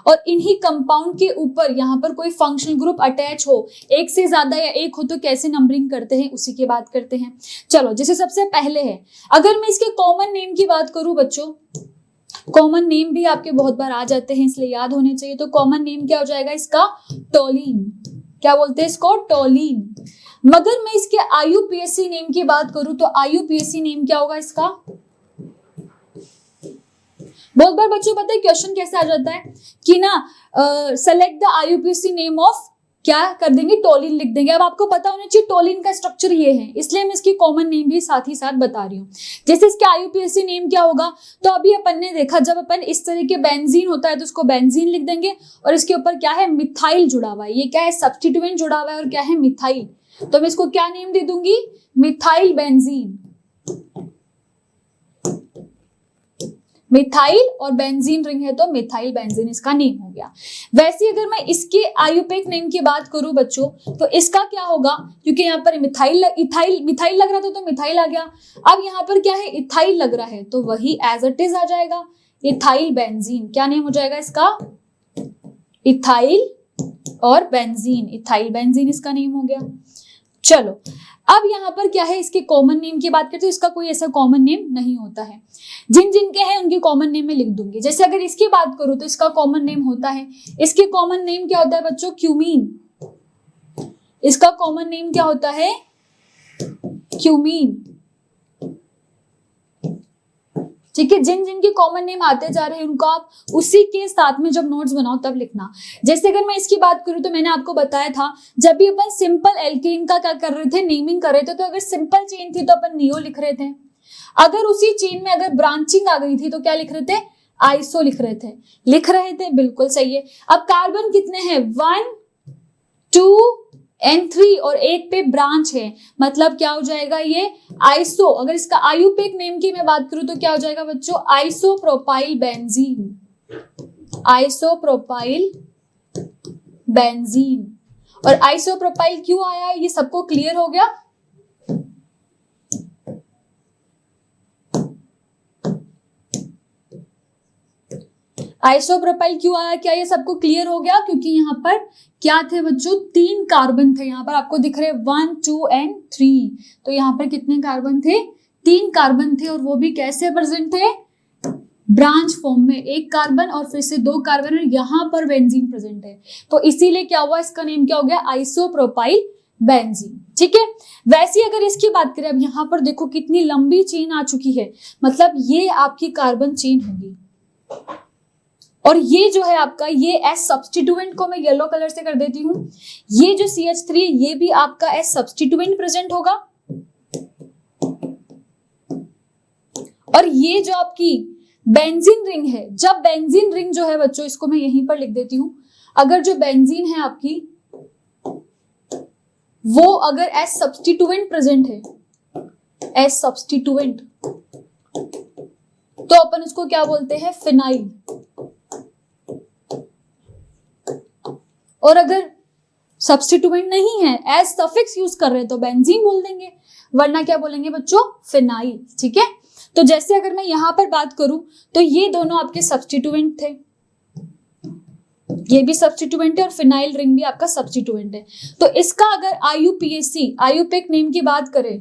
और इन्हीं कंपाउंड के ऊपर यहाँ पर कोई फंक्शनल ग्रुप अटैच हो, एक से ज्यादा या एक हो, तो कैसे नंबरिंग करते हैं उसी की बात करते हैं। चलो जैसे सबसे पहले है, अगर मैं इसके कॉमन नेम की बात करूं बच्चों, कॉमन नेम भी आपके बहुत बार आ जाते हैं इसलिए याद होने चाहिए। तो कॉमन नेम क्या हो जाएगा इसका टोलिन। क्या बोलते हैं इसको टोलिन। मगर मैं इसके आईयूपीएसी नेम की बात करूं तो आईयूपीएसी नेम क्या होगा इसका। बहुत बार बच्चों पता है क्वेश्चन कैसे आ जाता है कि ना select the IUPAC name of क्या कर देंगे, टोलिन लिख देंगे। अब आपको पता होना चाहिए टोलिन का स्ट्रक्चर ये है, इसलिए मैं इसकी कॉमन नेम भी साथ ही साथ बता रही हूँ। जैसे इसके IUPAC नेम क्या होगा, तो अभी अपन ने देखा जब अपन इस तरह के बेंजीन होता है तो उसको बेंजीन लिख देंगे, और इसके ऊपर क्या है, मिथाइल जुड़ा हुआ है। ये क्या है, सब्स्टिट्यूएंट जुड़ा हुआ है, और क्या है, मिथाइल। तो मैं इसको क्या नेम दे दूंगी, मिथाइल बेंजीन। मिथाइल और बेंजीन रिंग है तो मिथाइल बेंजीन इसका नेम हो गया। वैसे अगर मैं इसके IUPAC नेम की बात करूं बच्चों, तो इसका क्या होगा, क्योंकि यहाँ पर मिथाइल लग रहा था तो मिथाइल आ गया। अब यहाँ पर क्या है, इथाइल लग रहा है, तो वही एज इट इज आ जाएगा, इथाइल बेंजीन। क्या नेम हो जाएगा इसका, इथाइल और बेंजीन, इथाइल बेंजीन इसका नेम हो गया। चलो अब यहाँ पर क्या है, इसके कॉमन नेम की बात करते हैं। इसका कोई ऐसा कॉमन नेम नहीं होता है, जिन जिनके हैं उनकी कॉमन नेम में लिख दूंगी। जैसे अगर इसकी बात करूं तो इसका कॉमन नेम होता है, इसके कॉमन नेम क्या होता है बच्चों, क्यूमीन। इसका कॉमन नेम क्या होता है, क्यूमीन। ठीक है, जिन जिनके कॉमन नेम आते जा रहे हैं उनको आप उसी के साथ में जब नोट्स बनाओ तब लिखना। जैसे अगर मैं इसकी बात करूं तो मैंने आपको बताया था, जब भी अपन सिंपल एल्केन का क्या कर रहे थे, नेमिंग कर रहे थे, तो अगर सिंपल चेन थी तो अपन नियो लिख रहे थे। अगर उसी चेन में अगर ब्रांचिंग आ गई थी तो क्या लिख रहे थे, आइसो लिख रहे थे, बिल्कुल सही है। अब कार्बन कितने हैं, 1 2 and 3 और एक पे ब्रांच है, मतलब क्या हो जाएगा ये आइसो। अगर इसका IUPAC नेम की मैं बात करूं तो क्या हो जाएगा बच्चों, आइसोप्रोपाइल बेंजीन, आइसोप्रोपाइल बेंजीन। और आइसोप्रोपाइल क्यों आया है, ये सबको क्लियर हो गया। आइसोप्रोपाइल क्यों आया, क्या ये सबको क्लियर हो गया, क्योंकि यहाँ पर क्या थे बच्चों, 3 कार्बन थे। यहाँ पर आपको दिख रहे 1 2 and 3, तो यहाँ पर कितने कार्बन थे, 3 कार्बन थे, और वो भी कैसे प्रेजेंट थे, ब्रांच फॉर्म में, 1 कार्बन और फिर से 2 कार्बन, और यहाँ पर बेंजीन प्रेजेंट है, तो इसीलिए क्या हुआ, इसका नेम क्या हो गया, आइसोप्रोपाइल बेंजीन। ठीक है, वैसे अगर इसकी बात करें, अब यहाँ पर देखो कितनी लंबी चेन आ चुकी है, मतलब ये आपकी कार्बन चेन होगी, और ये जो है आपका, ये एस सब्स्टिट्यूएंट को मैं येलो कलर से कर देती हूँ, ये जो CH3 है ये भी आपका एस सब्स्टिट्यूएंट प्रेजेंट होगा, और ये जो आपकी बेंजीन रिंग है, जब बेंजीन रिंग जो है बच्चों, इसको मैं यहीं पर लिख देती हूँ, अगर जो बेंजीन है आपकी वो अगर एस सब्स्टिट्यूएंट प्रेजेंट है, एस सब्स्टिट्यूएंट, तो अपन इसको क्या बोलते हैं, फिनाइल। और अगर सब्स्टिट्यूएंट नहीं है, एज सफिक्स यूज कर रहे हैं, तो बेंजीन बोल देंगे, वरना क्या बोलेंगे बच्चों, फिनाइल। ठीक है, तो जैसे अगर मैं यहां पर बात करूं तो ये दोनों आपके सब्स्टिट्यूएंट थे, ये भी सब्स्टिट्यूएंट है और फिनाइल रिंग भी आपका सब्स्टिट्यूएंट है। तो इसका अगर IUPAC नेम की बात करें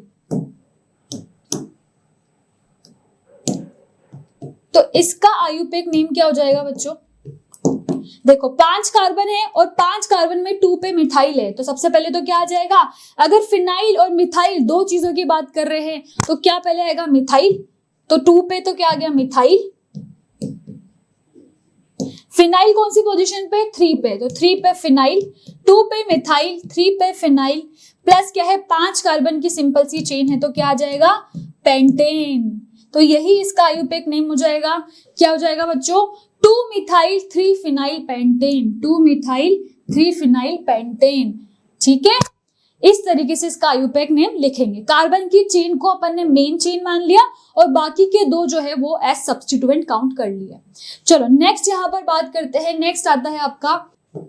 तो इसका IUPAC नेम क्या हो जाएगा बच्चों, देखो 5 कार्बन है और 5 कार्बन में 2 पे मिथाइल है, तो सबसे पहले तो क्या आ जाएगा, अगर फिनाइल और मिथाइल दो चीजों की बात कर रहे हैं तो क्या पहले आएगा, मिथाइल। तो 2 पे तो क्या आ गया, मिथाइल। फिनाइल कौन सी पोजीशन पे, 3 पे, तो 3 पे फिनाइल, 2 पे मिथाइल, 3 पे फिनाइल, प्लस क्या है 5 कार्बन की सिंपल सी चेन है, तो क्या आ जाएगा, पेंटेन। तो यही इसका IUPAC नेम हो जाएगा, क्या हो जाएगा बच्चों, 2 methyl 3 phenyl pentane, 2 methyl 3 phenyl pentane. ठीक है, इस तरीके से इसका IUPAC नेम लिखेंगे। कार्बन की चेन को अपन ने मेन चेन मान लिया और बाकी के 2 जो है वो एज सब्स्टिट्यूएंट काउंट कर लिया। चलो नेक्स्ट यहाँ पर बात करते हैं, नेक्स्ट आता है आपका,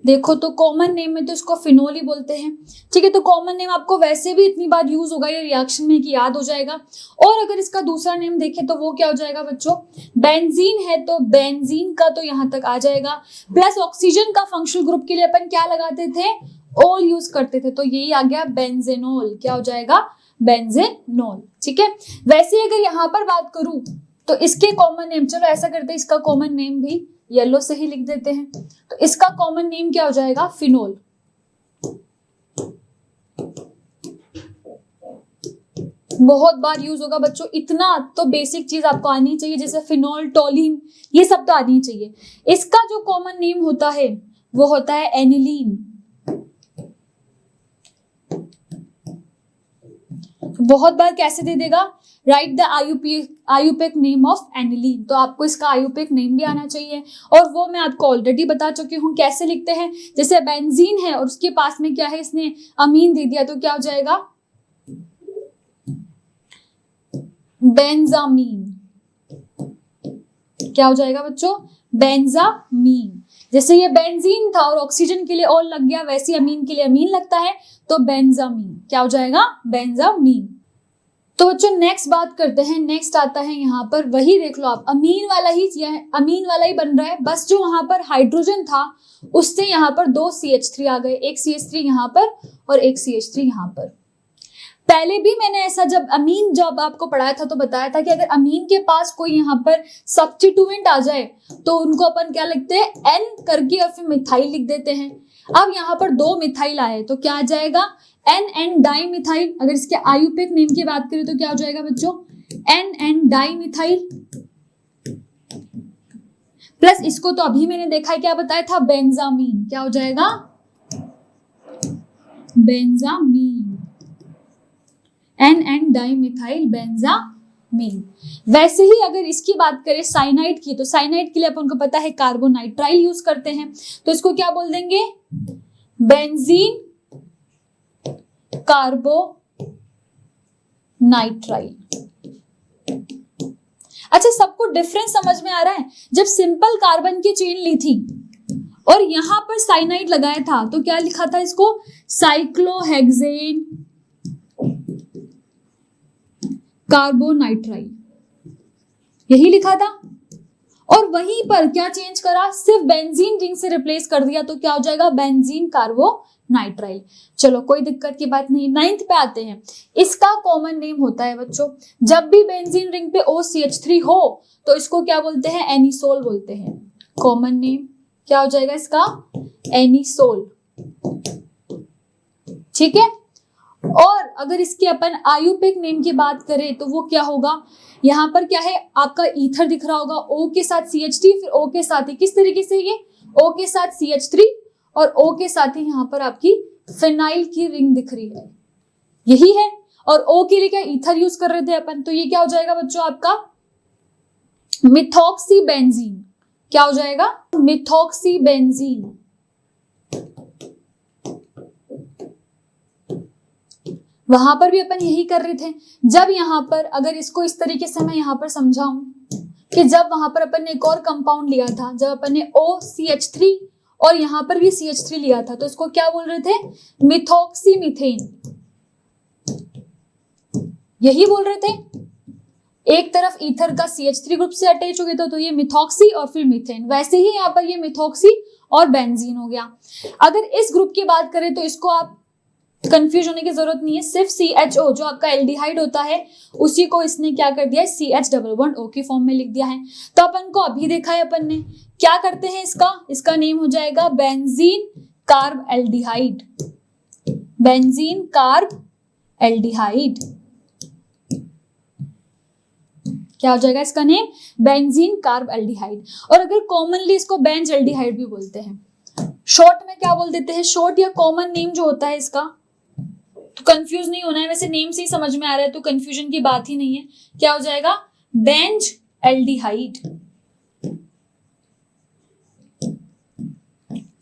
देखो तो कॉमन नेम में तो इसको फिनोल ही बोलते हैं। ठीक है, तो कॉमन नेम आपको वैसे भी इतनी बार यूज होगा ये रिएक्शन में कि याद हो जाएगा। और अगर इसका दूसरा नेम देखें तो वो क्या हो जाएगा बच्चों, बेंजीन है तो बेंजीन का तो यहाँ तक आ जाएगा, प्लस ऑक्सीजन का फंक्शनल ग्रुप के लिए अपन क्या लगाते थे, ओल यूज करते थे, तो यही आ गया बेंजेनोल। क्या हो जाएगा, बेंजेनोल। ठीक है, वैसे अगर यहाँ पर बात करूं तो इसके कॉमन नेम, चलो ऐसा करते हैं इसका कॉमन नेम भी येलो से ही लिख देते हैं, तो इसका कॉमन नेम क्या हो जाएगा, फिनोल। बहुत बार यूज होगा बच्चों, इतना तो बेसिक चीज आपको आनी चाहिए, जैसे फिनोल, टोलिन, ये सब तो आनी चाहिए। इसका जो कॉमन नेम होता है वो होता है एनिलीन। बहुत बार कैसे दे देगा, right the IUPAC name of aniline, तो आपको इसका आयुपेक नेम भी आना चाहिए, और वो मैं आपको ऑलरेडी बता चुकी हूँ कैसे लिखते हैं। जैसे बेंजीन है और उसके पास में क्या है, इसने अमीन दे दिया, तो क्या हो जाएगा, बेंजामीन। क्या हो जाएगा बच्चों, बेंजामीन। जैसे ये बेंजीन था और ऑक्सीजन के लिए ऑल लग गया, वैसे अमीन के लिए अमीन लगता है, तो बेंजामीन। क्या हो जाएगा, बेंजामीन। तो बच्चों नेक्स्ट बात करते हैं, नेक्स्ट आता है यहाँ पर, वही देख लो आप, अमीन वाला ही बन रहा है, बस जो वहां पर हाइड्रोजन था उससे यहाँ पर 2 CH3 आ गए, एक CH3 यहाँ पर और एक CH3 यहाँ पर। पहले भी मैंने ऐसा जब आपको पढ़ाया था तो बताया था कि अगर अमीन के पास कोई यहाँ पर सब्स्टिट्यूएंट आ जाए तो उनको अपन क्या लिखते हैं, एन करके और फिर मिथाइल लिख देते हैं। अब यहाँ पर 2 मिथाइल आए तो क्या आ जाएगा, एन डाई मिथाइल। अगर इसके आयुपेक नेम की बात करें तो क्या हो जाएगा बच्चों, एन डाई मिथाइल, प्लस इसको तो अभी मैंने देखा है, क्या बताया था, बेंजामीन। क्या हो जाएगा, benzamine, N di methyl benzamine. वैसे ही अगर इसकी बात करें साइनाइड की, तो साइनाइड के लिए अपन को पता है कार्बोनाइट्राइल यूज करते हैं, तो इसको क्या बोल देंगे, बेंजीन कार्बोनाइट्राइल। अच्छा, सबको डिफरेंस समझ में आ रहा है, जब सिंपल कार्बन की चेन ली थी और यहां पर साइनाइड लगाया था तो क्या लिखा था इसको, साइक्लोहेक्सेन कार्बोनाइट्राइल, यही लिखा था। और वहीं पर क्या चेंज करा, सिर्फ बेंजीन रिंग से रिप्लेस कर दिया, तो क्या हो जाएगा, बेंजीन कार्बोनाइट्राइल। चलो कोई दिक्कत की बात नहीं। 9th पे आते हैं, इसका कॉमन नेम होता है बच्चों, जब भी बेंजीन रिंग पे OCH3 हो तो इसको क्या बोलते हैं, एनिसोल बोलते हैं। कॉमन नेम क्या हो जाएगा इसका, एनिसोल। ठीक है। और अगर इसके अपन आयुपेक नेम की बात करें तो वो क्या होगा, यहाँ पर क्या है आपका ईथर दिख रहा होगा, O के साथ CH3, फिर O के साथ ही किस तरीके से, ये O के साथ CH3 और O के साथ ही यहाँ पर आपकी फिनाइल की रिंग दिख रही है, यही है। और O के लिए क्या ईथर यूज कर रहे थे अपन, तो ये क्या हो जाएगा बच्चों आपका, मिथॉक्सीबेंजीन। क्या हो जाएगा, मिथॉक्सीबेंजीन। वहां पर भी अपन यही कर रहे थे। जब यहाँ पर अगर इसको इस तरीके से मैं यहाँ पर समझाऊं कि जब वहां पर अपन ने एक और कंपाउंड लिया था, जब अपन ने OCH3 और यहाँ पर भी CH3 लिया था, तो इसको क्या बोल रहे थे, मिथॉक्सीमीथेन, यही बोल रहे थे। एक तरफ ईथर का CH3 ग्रुप से अटैच हो गया था तो ये मिथॉक्सी और फिर मीथेन, वैसे ही यहाँ पर ये मिथॉक्सी और बेंजीन हो गया। अगर इस ग्रुप की बात करें तो इसको आप कंफ्यूज होने की जरूरत नहीं है, सिर्फ CHO जो आपका एल्डिहाइड होता है उसी को इसने क्या कर दिया है, CH डबल बॉन्ड O के फॉर्म में लिख दिया है। तो अपन को अभी देखा है अपन ने, क्या करते हैं इसका नेम हो जाएगा benzene carb aldehyde, benzene carb aldehyde. क्या हो जाएगा इसका नेम, बेंजीन कार्ब एल्डिहाइड। और अगर कॉमनली इसको बेंज एल्डिहाइड भी बोलते हैं, शॉर्ट में क्या बोल देते हैं, शॉर्ट या कॉमन नेम जो होता है इसका, तो कंफ्यूज नहीं होना है, वैसे नेम से ही समझ में आ रहा है तो कंफ्यूजन की बात ही नहीं है। क्या हो जाएगा, बेंज एल्डिहाइड।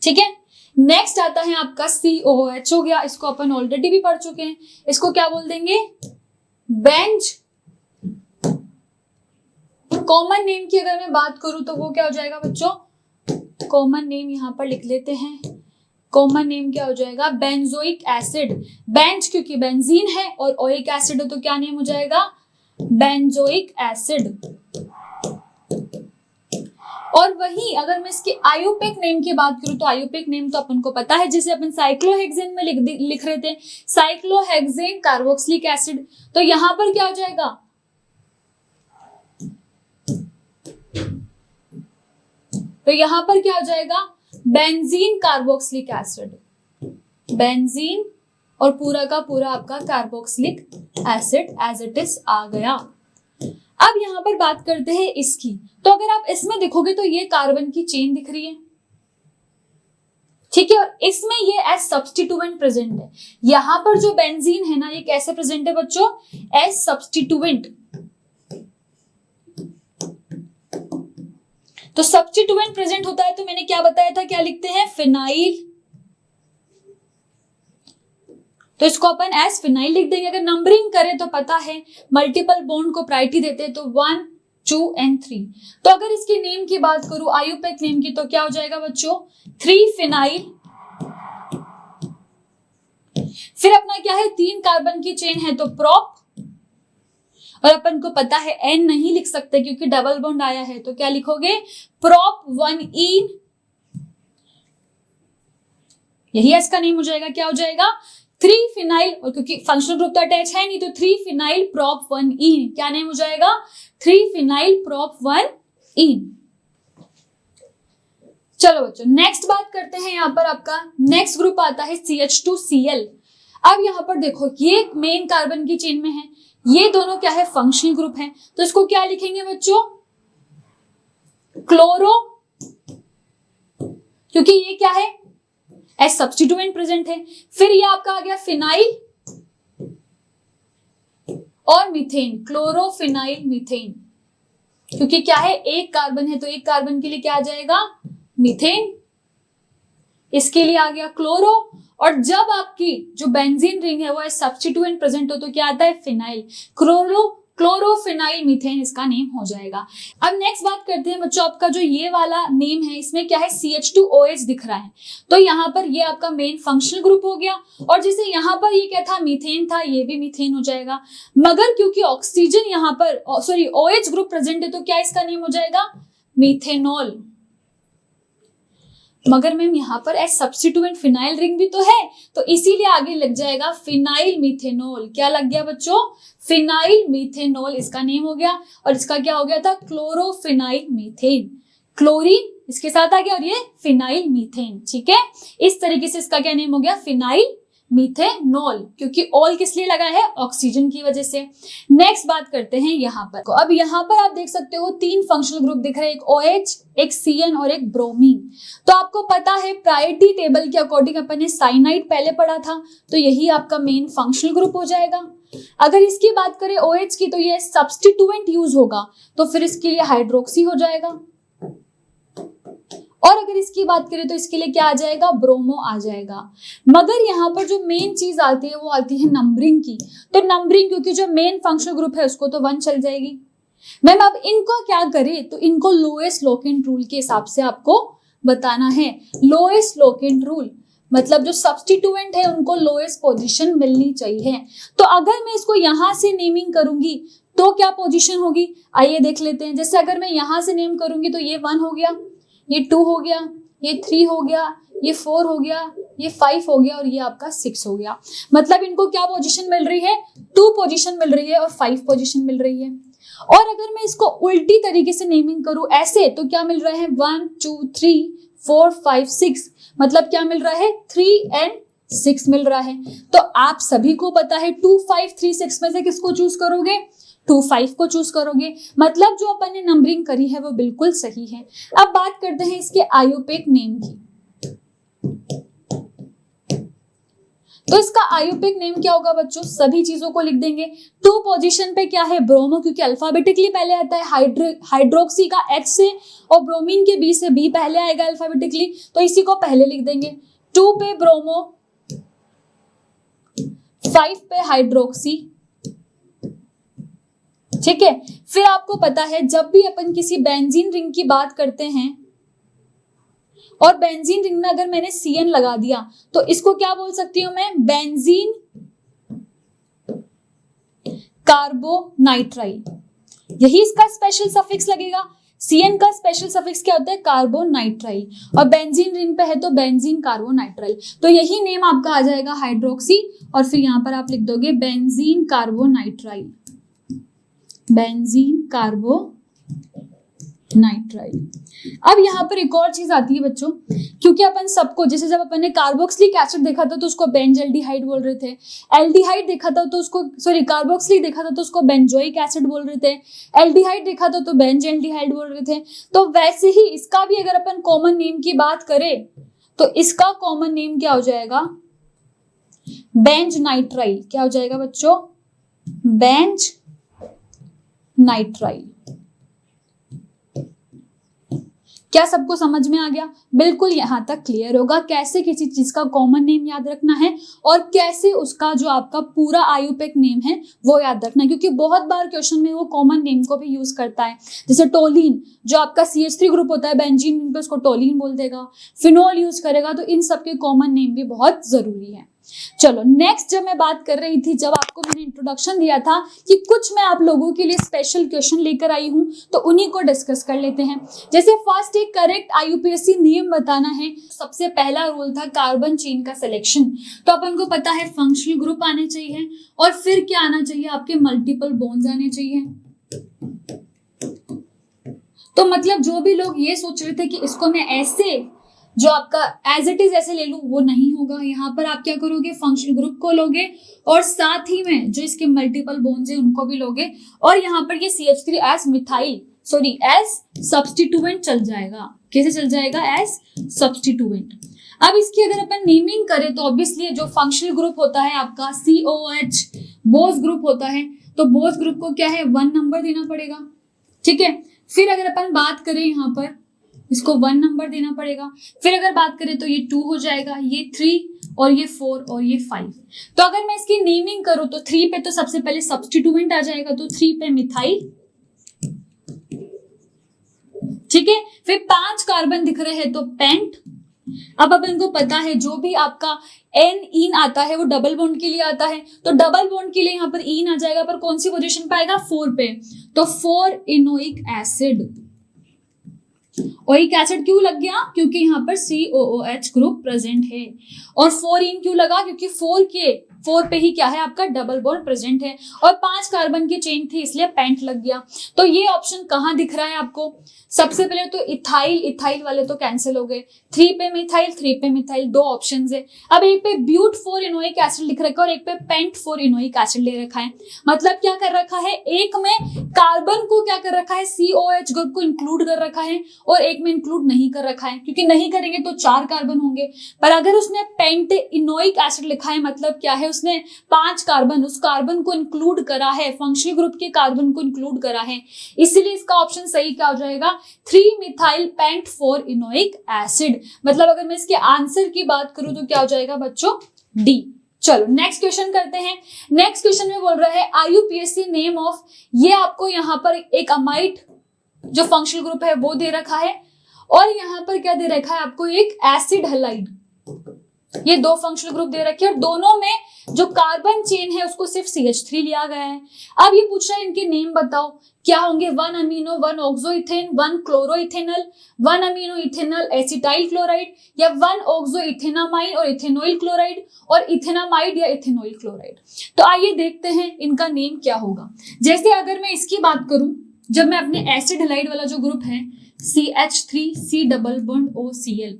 ठीक है। नेक्स्ट आता है आपका COOH हो गया, इसको अपन ऑलरेडी भी पढ़ चुके हैं, इसको क्या बोल देंगे, बेंज। कॉमन नेम की अगर मैं बात करूं तो वो क्या हो जाएगा बच्चों, कॉमन नेम यहां पर लिख लेते हैं, कॉमन नेम क्या हो जाएगा, बेंजोइक एसिड। बेंज क्योंकि बेंजीन है और ओइक एसिड हो तो क्या नेम हो जाएगा, बेंजोइक एसिड। और वही अगर मैं इसके आयुपेक नेम की बात करूं तो आयुपेक नेम तो अपन को पता है, जिसे अपन साइक्लोहेक्सेन में लिख रहे थे, साइक्लोहेक्सेन कार्बोक्सिलिक एसिड। तो यहां पर क्या हो जाएगा, तो यहां पर क्या हो जाएगा, बेंजीन कार्बोक्सिलिक एसिड, बेंजीन और पूरा का पूरा आपका carboxylic acid as it is आ गया। अब यहां पर बात करते हैं इसकी, तो अगर आप इसमें देखोगे तो ये कार्बन की चेन दिख रही है, ठीक है। और इसमें ये एज सब्स्टिट्यूएंट प्रेजेंट है। यहां पर जो बेंजीन है ना, ये कैसे प्रेजेंट है बच्चों? As substituent. तो सब्स्टिट्यूएंट प्रेजेंट होता है तो मैंने क्या बताया था, क्या लिखते हैं? फिनाइल। तो इसको अपन एज फिनाइल लिख देंगे। अगर नंबरिंग करें तो पता है मल्टीपल बॉन्ड को प्रायोरिटी देते हैं, तो 1, 2 and 3। तो अगर इसके नेम की बात करूं, आयुपेक नेम की, तो क्या हो जाएगा बच्चों? 3 फिनाइल। फिर अपना क्या है? 3 कार्बन की चेन है तो प्रोप। और अपन को पता है एन नहीं लिख सकते क्योंकि डबल बॉन्ड आया है, तो क्या लिखोगे? प्रोप 1 इन। यही इसका नेम हो जाएगा। क्या हो जाएगा? 3 फिनाइल। और क्योंकि फंक्शनल ग्रुप तो अटैच है नहीं, तो 3 फिनाइल प्रोप 1 इन। क्या नेम हो जाएगा? 3 फिनाइल प्रोप 1 इन। चलो बच्चों, नेक्स्ट बात करते हैं। यहां पर आपका नेक्स्ट ग्रुप आता है CH2Cl। अब यहां पर देखो, ये मेन कार्बन की चेन में है, ये दोनों क्या है? फंक्शनल ग्रुप है। तो इसको क्या लिखेंगे बच्चों? क्लोरो, क्योंकि ये क्या है? एज सब्स्टिट्यूएंट प्रेजेंट है। फिर ये आपका आ गया फिनाइल और मीथेन, क्लोरोफिनाइल मीथेन। क्योंकि क्या है? एक कार्बन है तो एक कार्बन के लिए क्या आ जाएगा? मीथेन। इसके लिए आ गया क्लोरो। और जब आपकी जो बेंजीन रिंग है वो एज सब्स्टिट्यूएंट प्रेजेंट हो तो क्या आता है? फिनाइल। क्लोरोफिनाइल मीथेन इसका नेम हो जाएगा। अब नेक्स्ट बात करते हैं बच्चों, आपका जो ये वाला नेम है, इसमें क्या है? CH2OH दिख रहा है, तो यहाँ पर ये आपका मेन फंक्शनल ग्रुप हो गया। और जैसे यहाँ पर ये क्या था? मीथेन था, ये भी मीथेन हो जाएगा। मगर क्योंकि ऑक्सीजन यहाँ पर OH ग्रुप प्रेजेंट है, तो क्या इसका नेम हो जाएगा? मीथेनॉल। मगर मैम यहाँ पर एज सब्स्टिट्यूएंट फिनाइल रिंग भी तो है, तो इसीलिए आगे लग जाएगा फिनाइल मीथेनॉल। क्या लग गया बच्चों? फिनाइल मीथेनॉल इसका नेम हो गया। और इसका क्या हो गया था? Chlorophenyl methane. क्लोरीन इसके साथ आ गया और ये फिनाइल मीथेन। ठीक है, इस तरीके से इसका क्या नेम हो गया? Phenyl methanol. क्योंकि ऑल किस लिए लगा है? ऑक्सीजन की वजह से। नेक्स्ट बात करते हैं यहाँ पर। अब यहाँ पर आप देख सकते हो 3 फंक्शनल ग्रुप दिख रहे हैं, एक OH, एक CN और एक ब्रोमीन। तो आपको पता है प्रायोरिटी टेबल के अकॉर्डिंग अपन ने साइनाइड पहले पढ़ा था, तो यही आपका मेन फंक्शनल ग्रुप हो जाएगा। अगर इसकी बात करें OH की, तो ये सब्स्टिट्यूएंट यूज होगा, तो फिर इसके लिए हाइड्रोक्सी हो जाएगा। और अगर इसकी बात करें तो इसके लिए क्या आ जाएगा? ब्रोमो आ जाएगा। मगर यहाँ पर जो मेन चीज आती है वो आती है नंबरिंग की। तो नंबरिंग, क्योंकि जो मेन फंक्शनल ग्रुप है उसको तो 1 चल जाएगी। मैम अब इनको क्या करें? तो इनको लोएस्ट लोकेंट रूल के हिसाब से आपको बताना है। लोएस्ट लोकेंट रूल मतलब जो सब्स्टिट्यूएंट है उनको लोएस्ट पोजीशन मिलनी चाहिए। तो अगर मैं इसको यहां से नेमिंग करूंगी तो क्या पोजीशन होगी? आइए देख लेते हैं। जैसे अगर मैं यहां से नेम करूंगी तो ये 1 हो गया, ये 2 हो गया, ये 3 हो गया, ये 4 हो गया, ये 5 हो गया और ये आपका 6 हो गया। मतलब इनको क्या पोजीशन मिल रही है? 2 पोजीशन मिल रही है और 5 पोजीशन मिल रही है। और अगर मैं इसको उल्टी तरीके से नेमिंग करूं ऐसे, तो क्या मिल रहा है? 1 2 3 4 5 6। मतलब क्या मिल रहा है? 3 and 6 मिल रहा है। तो आप सभी को पता है 2 5 3 6 में से किसको चूज करोगे? 2 5 को चूज करोगे। मतलब जो अपन ने नंबरिंग करी है वो बिल्कुल सही है। अब बात करते हैं इसके आयुपेक नेम की। तो इसका आयुपेक नेम क्या होगा बच्चों? सभी चीजों को लिख देंगे। 2 पोजीशन पे क्या है? ब्रोमो, क्योंकि अल्फाबेटिकली पहले आता है हाइड्रोक्सी का H से और ब्रोमीन के B से। B पहले आएगा अल्फाबेटिकली, तो इसी को पहले लिख देंगे। 2 पे ब्रोमो, 5 पे हाइड्रोक्सी। ठीक है, फिर आपको पता है जब भी अपन किसी बेंजीन रिंग की बात करते हैं और बेंजीन रिंग में अगर मैंने CN लगा दिया तो इसको क्या बोल सकती हूं मैं? Benzene carbonitrile. यही इसका स्पेशल सफिक्स लगेगा। CN का स्पेशल सफिक्स क्या होता है? कार्बोनाइट्राइल। और बेंजीन रिंग पे है तो बेंजीन कार्बोनाइट्राइल। तो यही नेम आपका आ जाएगा हाइड्रोक्सी। और फिर यहां पर आप लिख दोगे बेंजीन कार्बोनाइट्राइल। Benzene carbonitrile. अब यहाँ पर एक और चीज आती है बच्चों, क्योंकि अपन सबको, जैसे जब अपन ने कार्बोक्सिलिक एसिड देखा था तो उसको बेंजल्डिहाइड बोल रहे थे, एल्डिहाइड देखा था तो उसको कार्बोक्सिलिक देखा था तो उसको बेंजोइक एसिड बोल रहे थे, एल्डिहाइड देखा था तो बेंजल्डिहाइड बोल रहे थे। तो वैसे ही इसका भी अगर अपन कॉमन नेम की बात करें तो इसका कॉमन नेम क्या हो जाएगा? Benz nitrile. क्या हो जाएगा बच्चों? Benz nitrile. क्या सबको समझ में आ गया? बिल्कुल यहां तक क्लियर होगा कैसे किसी चीज का कॉमन नेम याद रखना है और कैसे उसका जो आपका पूरा आयुपेक नेम है वो याद रखना है, क्योंकि बहुत बार क्वेश्चन में वो कॉमन नेम को भी यूज करता है। जैसे टोलिन, जो आपका CH3 ग्रुप होता है बेंजीन पे, उसको टोलिन बोल देगा। फिनोल यूज करेगा। तो इन सबके कॉमन नेम भी बहुत जरूरी है। चलो नेक्स्ट, जब मैं बात कर रही थी, जब आपको मैंने इंट्रोडक्शन दिया था कि कुछ मैं आप लोगों के लिए स्पेशल क्वेश्चन लेकर आई हूं, तो उन्हीं को डिस्कस कर लेते हैं। जैसे फर्स्ट एक करेक्ट IUPAC नेम बताना है। सबसे पहला रूल था कार्बन चेन का सिलेक्शन। तो अपन को पता है फंक्शनल ग्रुप आने चाहिए और फिर क्या आना चाहिए? आपके मल्टीपल बॉन्ड्स आने चाहिए। तो मतलब जो भी लोग ये सोच रहे थे कि इसको मैं ऐसे जो आपका एज इट इज ऐसे ले लूं, वो नहीं होगा। यहाँ पर आप क्या करोगे? फंक्शनल ग्रुप को लोगे और साथ ही में जो इसके मल्टीपल बॉन्ड्स हैं उनको भी लोगे, और यहाँ पर ये CH3 एज सब्स्टिट्यूएंट चल जाएगा। कैसे चल जाएगा? As substituent. अब इसकी अगर अपन नेमिंग करें तो ऑब्वियसली जो फंक्शनल ग्रुप होता है आपका COOH बोस ग्रुप होता है, तो बोस ग्रुप को क्या है? 1 नंबर देना पड़ेगा। ठीक है। फिर अगर अपन बात करें यहाँ पर, इसको 1 नंबर देना पड़ेगा। फिर अगर बात करें तो ये 2 हो जाएगा, ये 3 और ये 4 और ये 5। तो अगर मैं इसकी नेमिंग करूं तो 3 पे तो सबसे पहले सब्स्टिट्यूएंट आ जाएगा, तो 3 पे मिथाइल। ठीक है। फिर 5 कार्बन दिख रहे हैं तो पेंट। अब अपन को पता है जो भी आपका इन आता है वो डबल बॉन्ड के लिए आता है, तो डबल बॉन्ड के लिए यहाँ पर इन आ जाएगा, पर कौन सी पोजीशन पे आएगा? 4 पे। तो 4 इनोइक एसिड। ओइक एसिड क्यों लग गया? क्योंकि यहाँ पर COOH ग्रुप प्रेजेंट है। और 4 इन क्यों लगा? क्योंकि 4 पे ही क्या है? आपका डबल बॉन्ड प्रेजेंट है और 5 कार्बन की चेन थी, इसलिए पेंट लग गया। तो ये ऑप्शन कहाँ दिख रहा है आपको? सबसे पहले तो इथाइल वाले तो कैंसिल हो गए। 3 पे मिथाइल 2 ऑप्शन है। अब एक पे ब्यूट 4 इनोइक एसिड लिख रखा है और एक पे पेंट 4 इनोइक एसिड ले रखा है। मतलब क्या कर रखा है? एक में कार्बन को क्या कर रखा है? COH ग्रुप को इंक्लूड कर रखा है और एक में इंक्लूड नहीं कर रखा है, क्योंकि नहीं करेंगे तो 4 कार्बन होंगे। पर अगर उसने पेंट इनोइक एसिड लिखा है, मतलब क्या है? उसने 5 कार्बन, उस कार्बन को इंक्लूड करा है, फंक्शनल ग्रुप के कार्बन को इंक्लूड करा है, इसीलिए इसका ऑप्शन सही क्या हो जाएगा? 3 मिथाइल पेंट 4 इनोइक एसिड। मतलब अगर मैं इसके आंसर की बात करूं तो क्या हो जाएगा बच्चों? डी। चलो नेक्स्ट क्वेश्चन करते हैं। नेक्स्ट क्वेश्चन में बोल रहा है IUPAC नेम ऑफ, ये आपको यहाँ पर एक अमाइड जो फंक्शनल ग्रुप है वो दे रखा है, और यहाँ पर क्या दे रखा है आपको? एक एसिड हैलाइड। ये 2 फंक्शनल ग्रुप दे रखे हैं और दोनों में जो कार्बन चेन है उसको सिर्फ CH3 लिया गया है। अब ये पूछ रहा है इनके नेम बताओ क्या होंगे? 1 amino, 1 ऑक्सोइथेन, 1 क्लोरोइथेनल, 1 amino ethanal acetyl chloride, या 1 ऑक्सो इथेनामाइड और इथेनॉइल क्लोराइड, और इथेनामाइड या इथेनॉइल क्लोराइड। तो आइए देखते हैं इनका नेम क्या होगा। जैसे अगर मैं इसकी बात करूं, जब मैं अपने एसिड हैलाइड वाला जो ग्रुप है CH3C डबल बॉन्ड OCl,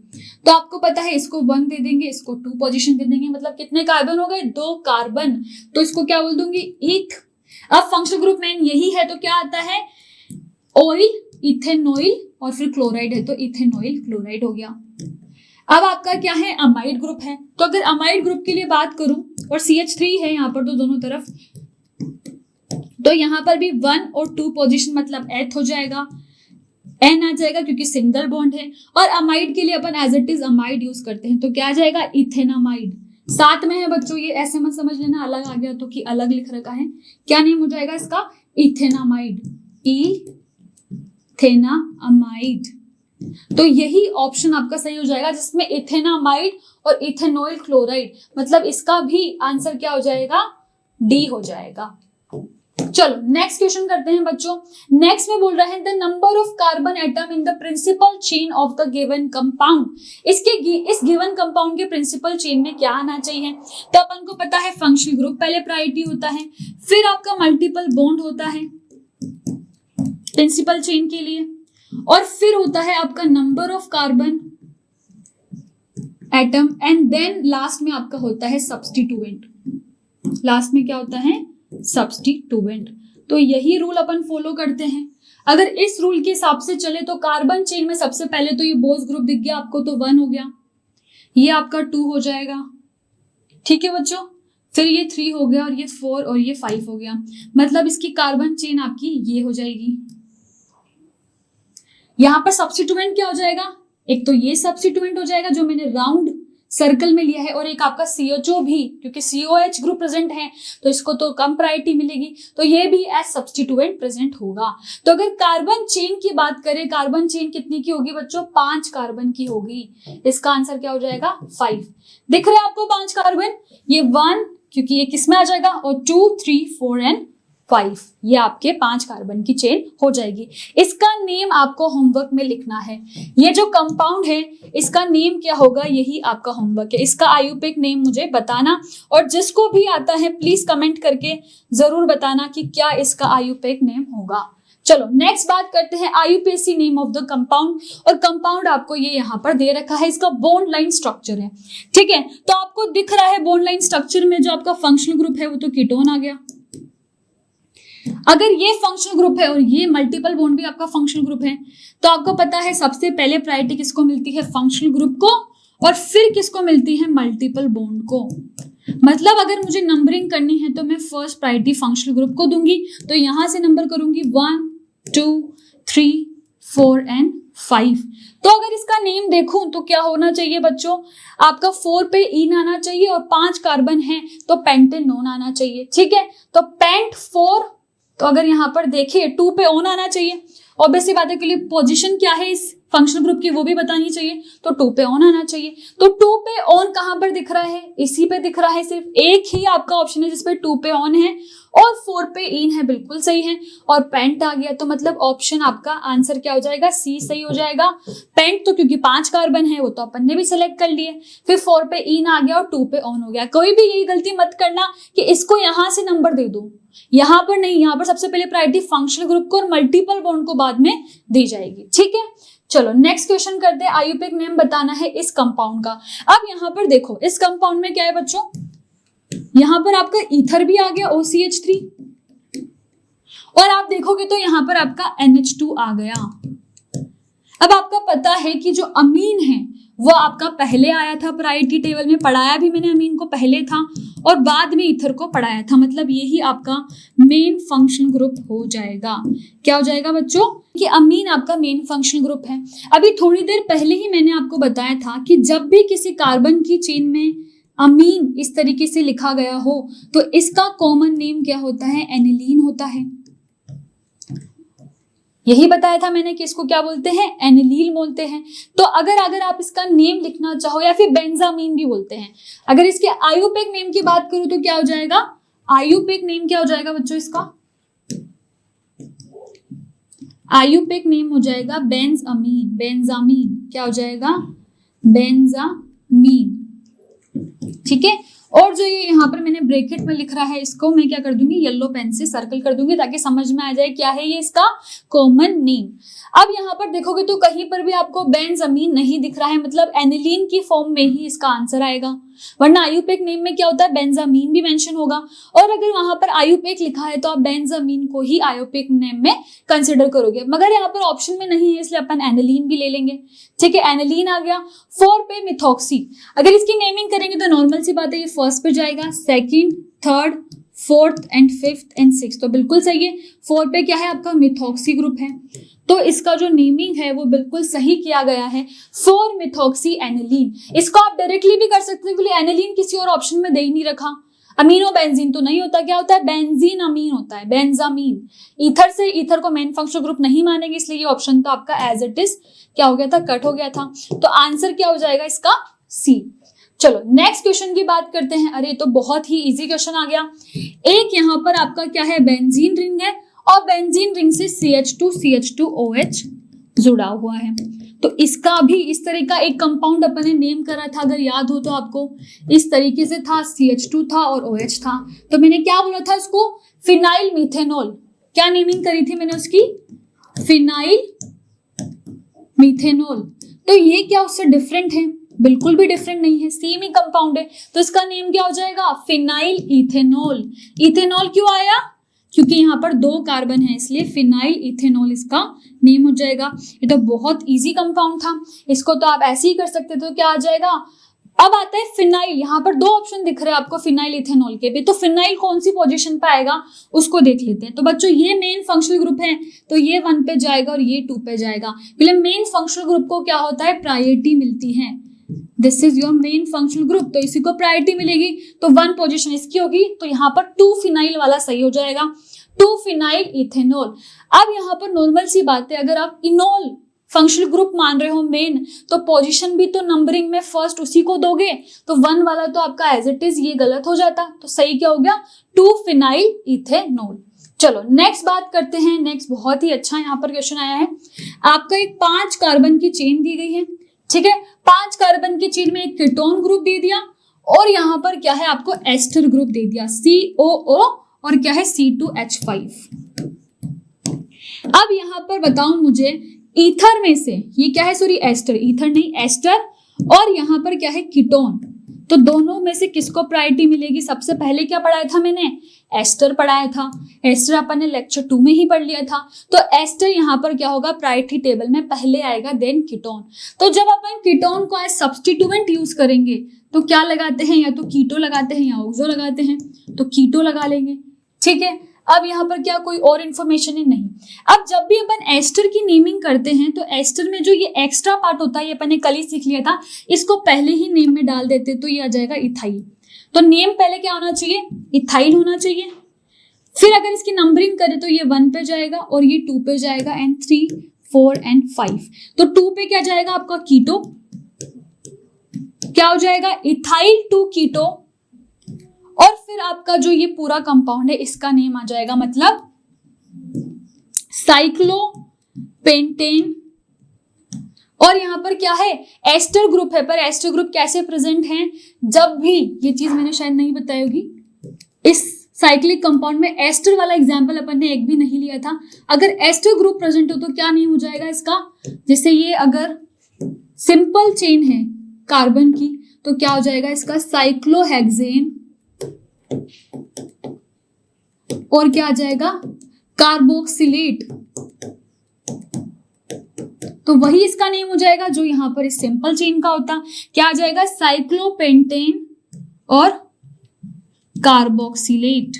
तो आपको पता है इसको 1 दे देंगे, इसको 2 पोजीशन दे देंगे, मतलब कितने कार्बन हो गए? 2 कार्बन। तो इसको क्या बोल दूंगी? ईथ। अब फंक्शनल ग्रुप मेन यही है, तो क्या आता है? ऑयल, इथेनॉइल और फिर क्लोराइड है, तो इथेनॉइल क्लोराइड हो गया। अब आपका क्या है? अमाइड ग्रुप है। तो अगर अमाइड ग्रुप के लिए बात करूं और CH3 है यहाँ पर तो दोनों तरफ, तो यहाँ पर भी 1 और 2 पोजीशन, मतलब एथ हो जाएगा, N आ जाएगा क्योंकि सिंगल बॉन्ड है। और अमाइड के लिए अपन as it is amide use करते हैं, तो क्या आ जाएगा? इथेनामाइड। साथ में है बच्चों, ये ऐसे मत समझ लेना अलग आ गया तो कि अलग लिख रखा है। क्या नेम हो जाएगा इसका? इथेनामाइड। इथेनामाइड। तो यही ऑप्शन आपका सही हो जाएगा, जिसमें इथेनामाइड और इथेनॉइल क्लोराइड, मतलब इसका भी आंसर क्या हो जाएगा? डी हो जाएगा। चलो नेक्स्ट क्वेश्चन करते हैं बच्चों। नेक्स्ट में बोल रहा है the number of carbon atom in the principal chain of the given compound. इस गिवन कंपाउंड के प्रिंसिपल चेन में क्या आना चाहिए? तो अपन को पता है फंक्शनल ग्रुप पहले प्रायोरिटी होता है, फिर आपका मल्टीपल बॉन्ड होता है प्रिंसिपल चेन के लिए, और फिर होता है आपका number of carbon atom, and then last में आपका होता है सब्स्टिट्यूएंट। लास्ट में क्या होता है? सब्स्टिट्यूएंट। तो यही रूल अपन फॉलो करते हैं। अगर इस रूल के हिसाब से चले तो कार्बन चेन में सबसे पहले तो ये बोस ग्रुप दिख गया आपको, तो 1 हो गया। ये आपका 2 हो जाएगा, ठीक है बच्चों। फिर ये 3 हो गया और ये 4 और ये 5 हो गया, मतलब इसकी कार्बन चेन आपकी ये हो जाएगी। यहां पर सब्स्टिट्यूएंट क्या हो जाएगा, एक तो ये सब्स्टिट्यूएंट हो जाएगा जो मैंने राउंड सर्कल में लिया है, और एक आपका CHO भी, क्योंकि COH ग्रुप प्रेजेंट है तो इसको तो कम प्रायोरिटी मिलेगी, तो ये भी एज सब्स्टिट्यूएंट प्रेजेंट होगा। तो अगर कार्बन चेन की बात करें, कार्बन चेन कितनी की होगी बच्चों, 5 कार्बन की होगी। इसका आंसर क्या हो जाएगा, 5। दिख रहा है आपको 5 कार्बन, ये 1 क्योंकि ये किसमें आ जाएगा, और 2, 3, 4 एंड 5, ये आपके 5 कार्बन की चेन हो जाएगी। इसका नेम आपको होमवर्क में लिखना है। ये जो कंपाउंड है इसका नेम क्या होगा, यही आपका होमवर्क है। इसका आयुपेक नेम मुझे बताना, और जिसको भी आता है प्लीज कमेंट करके जरूर बताना कि क्या इसका आयुपेक नेम होगा। चलो नेक्स्ट बात करते हैं IUPAC name of the compound, और कंपाउंड आपको ये यहाँ पर दे रखा है, इसका बॉन्ड लाइन स्ट्रक्चर है, ठीक है। तो आपको दिख रहा है बॉन्ड लाइन स्ट्रक्चर में जो आपका फंक्शनल ग्रुप है वो तो कीटोन आ गया। अगर ये फंक्शनल ग्रुप है और ये मल्टीपल बॉन्ड भी आपका फंक्शनल ग्रुप है, तो आपको पता है सबसे पहले प्रायोरिटी किसको मिलती है, फंक्शनल ग्रुप को, और फिर किसको मिलती है, मल्टीपल बॉन्ड को। मतलब अगर मुझे नंबरिंग करनी है तो मैं फर्स्ट प्रायोरिटी फंक्शनल ग्रुप को दूंगी, तो यहां से नंबर करूंगी 1, 2, 3, 4 एंड 5। तो अगर इसका नेम देखूं तो क्या होना चाहिए बच्चों, आपका 4 पे ईन आना चाहिए, और 5 कार्बन है तो पेंटेनोन आना चाहिए, ठीक है। तो पेंट 4, तो अगर यहाँ पर देखिए 2 पे ऑन आना चाहिए, ऑब्वियसली बात है, के लिए पोजीशन क्या है इस फंक्शनल ग्रुप की वो भी बतानी चाहिए, तो 2 पे ऑन आना चाहिए। तो 2 पे ऑन कहां पर दिख रहा है, इसी पे दिख रहा है, सिर्फ एक ही आपका ऑप्शन है जिसपे 2 पे ऑन है और 4 पे इन है, बिल्कुल सही है। और पेंट आ गया तो मतलब ऑप्शन आपका आंसर क्या हो जाएगा, सी सही हो जाएगा। पेंट तो क्योंकि 5 कार्बन है वो तो अपन ने भी सिलेक्ट कर लिए, फिर 4 पे इन आ गया और 2 पे ऑन हो गया। कोई भी यही गलती मत करना कि इसको यहां से नंबर दे दो, यहां पर नहीं, यहां पर सबसे पहले प्रायोरिटी फंक्शनल ग्रुप को और मल्टीपल बॉन्ड को बाद में दी जाएगी, ठीक है। चलो नेक्स्ट क्वेश्चन करते हैं, आईयूपीएक नेम बताना है इस कंपाउंड का। अब यहां पर देखो इस कंपाउंड में क्या है बच्चों, यहां पर आपका ईथर भी आ गया OCH3, और आप देखोगे तो यहां पर आपका NH2 आ गया। अब आपका पता है कि जो अमीन है वो आपका पहले आया था प्रायोरिटी टेबल में, पढ़ाया भी मैंने अमीन को पहले था, और बाद में ईथर को पढ़ाया था, मतलब यही आपका मेन फंक्शनल ग्रुप हो जाएगा। क्या हो जाएगा बच्चों, कि अमीन आपका मेन फंक्शनल ग्रुप है। अभी थोड़ी देर पहले ही मैंने आपको बताया था कि जब भी किसी कार्बन की चेन में अमीन इस तरीके से लिखा गया हो तो इसका कॉमन नेम क्या होता है, एनिलीन होता है। यही बताया था मैंने कि इसको क्या बोलते हैं, एनिलील बोलते हैं। तो अगर आप इसका नेम लिखना चाहो, या फिर बेंजामीन भी बोलते हैं। अगर इसके आईयूपीएक नेम की बात करूं तो क्या हो जाएगा, आईयूपीएक नेम क्या हो जाएगा बच्चों, इसका आईयूपीएक नेम हो जाएगा बेंजामीन। बेंजामीन क्या हो जाएगा, बेंजामीन, ठीक है। और जो ये यहाँ पर मैंने ब्रैकेट में लिख रहा है इसको मैं क्या कर दूंगी, येलो पेन से सर्कल कर दूंगी ताकि समझ में आ जाए क्या है ये इसका कॉमन नेम। अब यहाँ पर देखोगे तो कहीं पर भी आपको बेंजामीन नहीं दिख रहा है, मतलब एनिलीन की फॉर्म में ही इसका आंसर आएगा, वरना आईयूपीएक नेम में क्या होता है, बेंजामीन भी मेंशन होगा। और अगर वहां पर आईयूपीएक लिखा है तो आप बेंजामीन को ही आईयूपीएक नेम में कंसिडर करोगे, मगर यहाँ पर ऑप्शन में नहीं है इसलिए अपन एनिलीन भी ले लेंगे, ठीक है। एनिलीन आ गया। 4 पे मिथॉक्सी, अगर इसकी नेमिंग करेंगे तो नॉर्मल सी बात है, ये फर्स्ट पे जाएगा, second, third, fourth and fifth and six, तो बिल्कुल सही है। 4 पे क्या है आपका, मिथॉक्सी ग्रुप है, तो इसका जो नेमिंग है वो बिल्कुल सही किया गया है, 4 मिथॉक्सी एनिलीन। इसको आप डायरेक्टली भी कर सकते हो, क्योंकि एनिलीन किसी और ऑप्शन में दे ही नहीं रखा। अमीनो बेंजीन तो नहीं होता, क्या होता है, बेंजीन अमीन होता है, बेंजामीन। ईथर से ईथर को मेन फंक्शनल ग्रुप नहीं मानेंगे, इसलिए ये ऑप्शन तो आपका एज इट इज क्या हो गया था, कट हो गया था। तो आंसर क्या हो जाएगा इसका, सी। चलो नेक्स्ट क्वेश्चन की बात करते हैं। अरे तो बहुत ही इजी क्वेश्चन आ गया। एक यहाँ पर आपका क्या है, बेंजीन रिंग है, और बेंजीन रिंग से CH2CH2OH जुड़ा हुआ है। तो इसका भी इस तरह का एक कंपाउंड अपन ने नेम करा था, अगर याद हो तो आपको, इस तरीके से था, CH2 था और OH था। तो मैंने क्या बोला था इसको, फिनाइल मीथेनॉल। क्या नेमिंग करी थी मैंने उसकी, फिनाइल मीथेनॉल। तो ये क्या उससे डिफरेंट है, बिल्कुल भी डिफरेंट नहीं है, सेम ही कंपाउंड है। तो इसका नेम क्या हो जाएगा, फिनाइल इथेनॉल। इथेनॉल क्यों आया, क्योंकि यहाँ पर 2 कार्बन है, इसलिए फिनाइल इथेनॉल इसका नेम हो जाएगा। ये तो बहुत इजी कंपाउंड था, इसको तो आप ऐसे ही कर सकते थे, तो क्या आ जाएगा, अब आता है फिनाइल। यहाँ पर दो ऑप्शन दिख रहे हैं आपको फिनाइल इथेनॉल के भी, तो फिनाइल कौन सी पोजीशन पे आएगा उसको देख लेते हैं। तो बच्चों ये मेन फंक्शनल ग्रुप है, तो ये 1 पे जाएगा और ये 2 पे जाएगा। पहले मेन फंक्शनल ग्रुप को क्या होता है, प्रायोरिटी मिलती है। This is your main functional group, तो इसी को प्रायोरिटी मिलेगी, तो 1 पोजीशन इसकी होगी, तो यहाँ पर 2 फिनाइल वाला सही हो जाएगा, 2 फिनाइल इथेनॉल। अब यहाँ पर नॉर्मल सी बात है, अगर आप इनॉल फंक्शनल ग्रुप मान रहे हो मेन, तो पोजीशन भी तो नंबरिंग में फर्स्ट उसी को दोगे, तो 1 वाला तो आपका एज इट इज ये गलत हो जाता, तो सही क्या हो गया, 2 फिनाइल इथेनॉल। चलो नेक्स्ट बात करते हैं। नेक्स्ट बहुत ही अच्छा यहाँ पर क्वेश्चन आया है, आपका एक 5 कार्बन की चेन दी गई है, ठीक है, 5 कार्बन की चेन में एक कीटोन ग्रुप दे दिया और यहाँ पर क्या है आपको एस्टर ग्रुप दे दिया, COO और क्या है C2H5। अब यहाँ पर बताओ मुझे ईथर में से ये क्या है, सॉरी एस्टर, ईथर नहीं एस्टर, और यहाँ पर क्या है कीटोन, तो दोनों में से किसको प्रायोरिटी मिलेगी। सबसे पहले क्या पढ़ाया था मैंने, एस्टर पढ़ाया था, एस्टर अपन ने लेक्चर 2 में ही पढ़ लिया था, तो एस्टर यहाँ पर क्या होगा प्रायोरिटी टेबल में पहले आएगा, देन कीटोन। तो जब अपन कीटोन को एज सब्स्टिट्यूएंट यूज करेंगे तो क्या लगाते हैं, या तो कीटो लगाते हैं या ऑक्सो लगाते हैं, तो कीटो लगा लेंगे, ठीक है। अब यहाँ पर क्या कोई और इन्फॉर्मेशन है नहीं। अब जब भी अपन एस्टर की नेमिंग करते हैं तो एस्टर में जो ये एक्स्ट्रा पार्ट होता है, ये अपन ने कल ही सीख लिया था, इसको पहले ही नेम में डाल देते तो ये आ जाएगा इथाइल। तो नेम पहले क्या होना चाहिए, इथाइल होना चाहिए। फिर अगर इसकी नंबरिंग करें तो ये 1 पे जाएगा और ये 2 पे जाएगा, एंड 3, 4 एंड 5। तो 2 पे क्या जाएगा आपका कीटो, क्या हो जाएगा इथाइल 2 कीटो, और फिर आपका जो ये पूरा कंपाउंड है इसका नेम आ जाएगा मतलब साइक्लोपेंटेन। और यहाँ पर क्या है एस्टर ग्रुप है, पर एस्टर ग्रुप कैसे प्रेजेंट है, जब भी ये चीज मैंने शायद नहीं बताई होगी, इस साइक्लिक कंपाउंड में एस्टर वाला एग्जांपल अपन ने एक भी नहीं लिया था। अगर एस्टर ग्रुप प्रेजेंट हो तो क्या नेम हो जाएगा इसका, जैसे ये अगर सिंपल चेन है कार्बन की तो क्या हो जाएगा इसका साइक्लोहेक्सेन, और क्या आ जाएगा कार्बोक्सिलेट, तो वही इसका नेम हो जाएगा जो यहां पर इस सिंपल चेन का होता, क्या आ जाएगा साइक्लोपेंटेन और कार्बोक्सिलेट,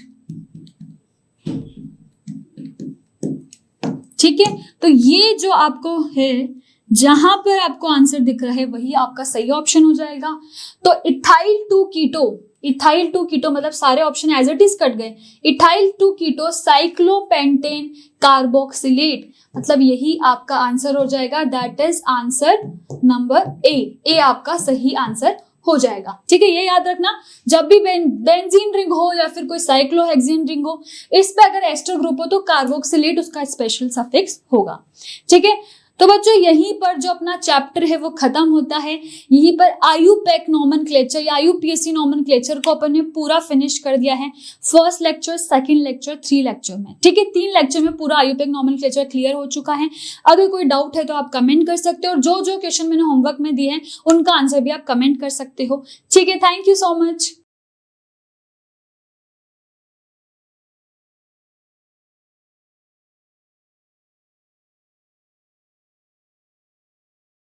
ठीक है। तो ये जो आपको है जहां पर आपको आंसर दिख रहा है वही आपका सही ऑप्शन हो जाएगा। तो इथाइल 2 कीटो, इथाइल 2 कीटो मतलब सारे option as it is cut गए, इथाइल 2 कीटो साइक्लोपेंटेन कार्बोक्सिलेट, मतलब यही आपका आंसर हो जाएगा, that is answer number A आपका सही आंसर हो जाएगा, ठीक है। ये याद रखना, जब भी बेंजीन रिंग हो या फिर कोई साइक्लोहेक्सेन रिंग हो, इस पे अगर एस्टर ग्रुप हो तो कार्बोक्सिलेट उसका स्पेशल सफिक्स होगा, ठीक है। तो बच्चों यहीं पर जो अपना चैप्टर है वो खत्म होता है, यहीं पर आयुपेक नोमेनक्लेचर या आईयूपीएसी नोमेनक्लेचर को अपन ने पूरा फिनिश कर दिया है, first lecture, second lecture, 3 lecture में, ठीक है। 3 लेक्चर में पूरा आयुपेक नोमेनक्लेचर क्लियर हो चुका है। अगर कोई डाउट है तो आप कमेंट कर सकते हो, और जो जो क्वेश्चन मैंने होमवर्क में दिए हैं उनका आंसर भी आप कमेंट कर सकते हो, ठीक है। Thank you so much.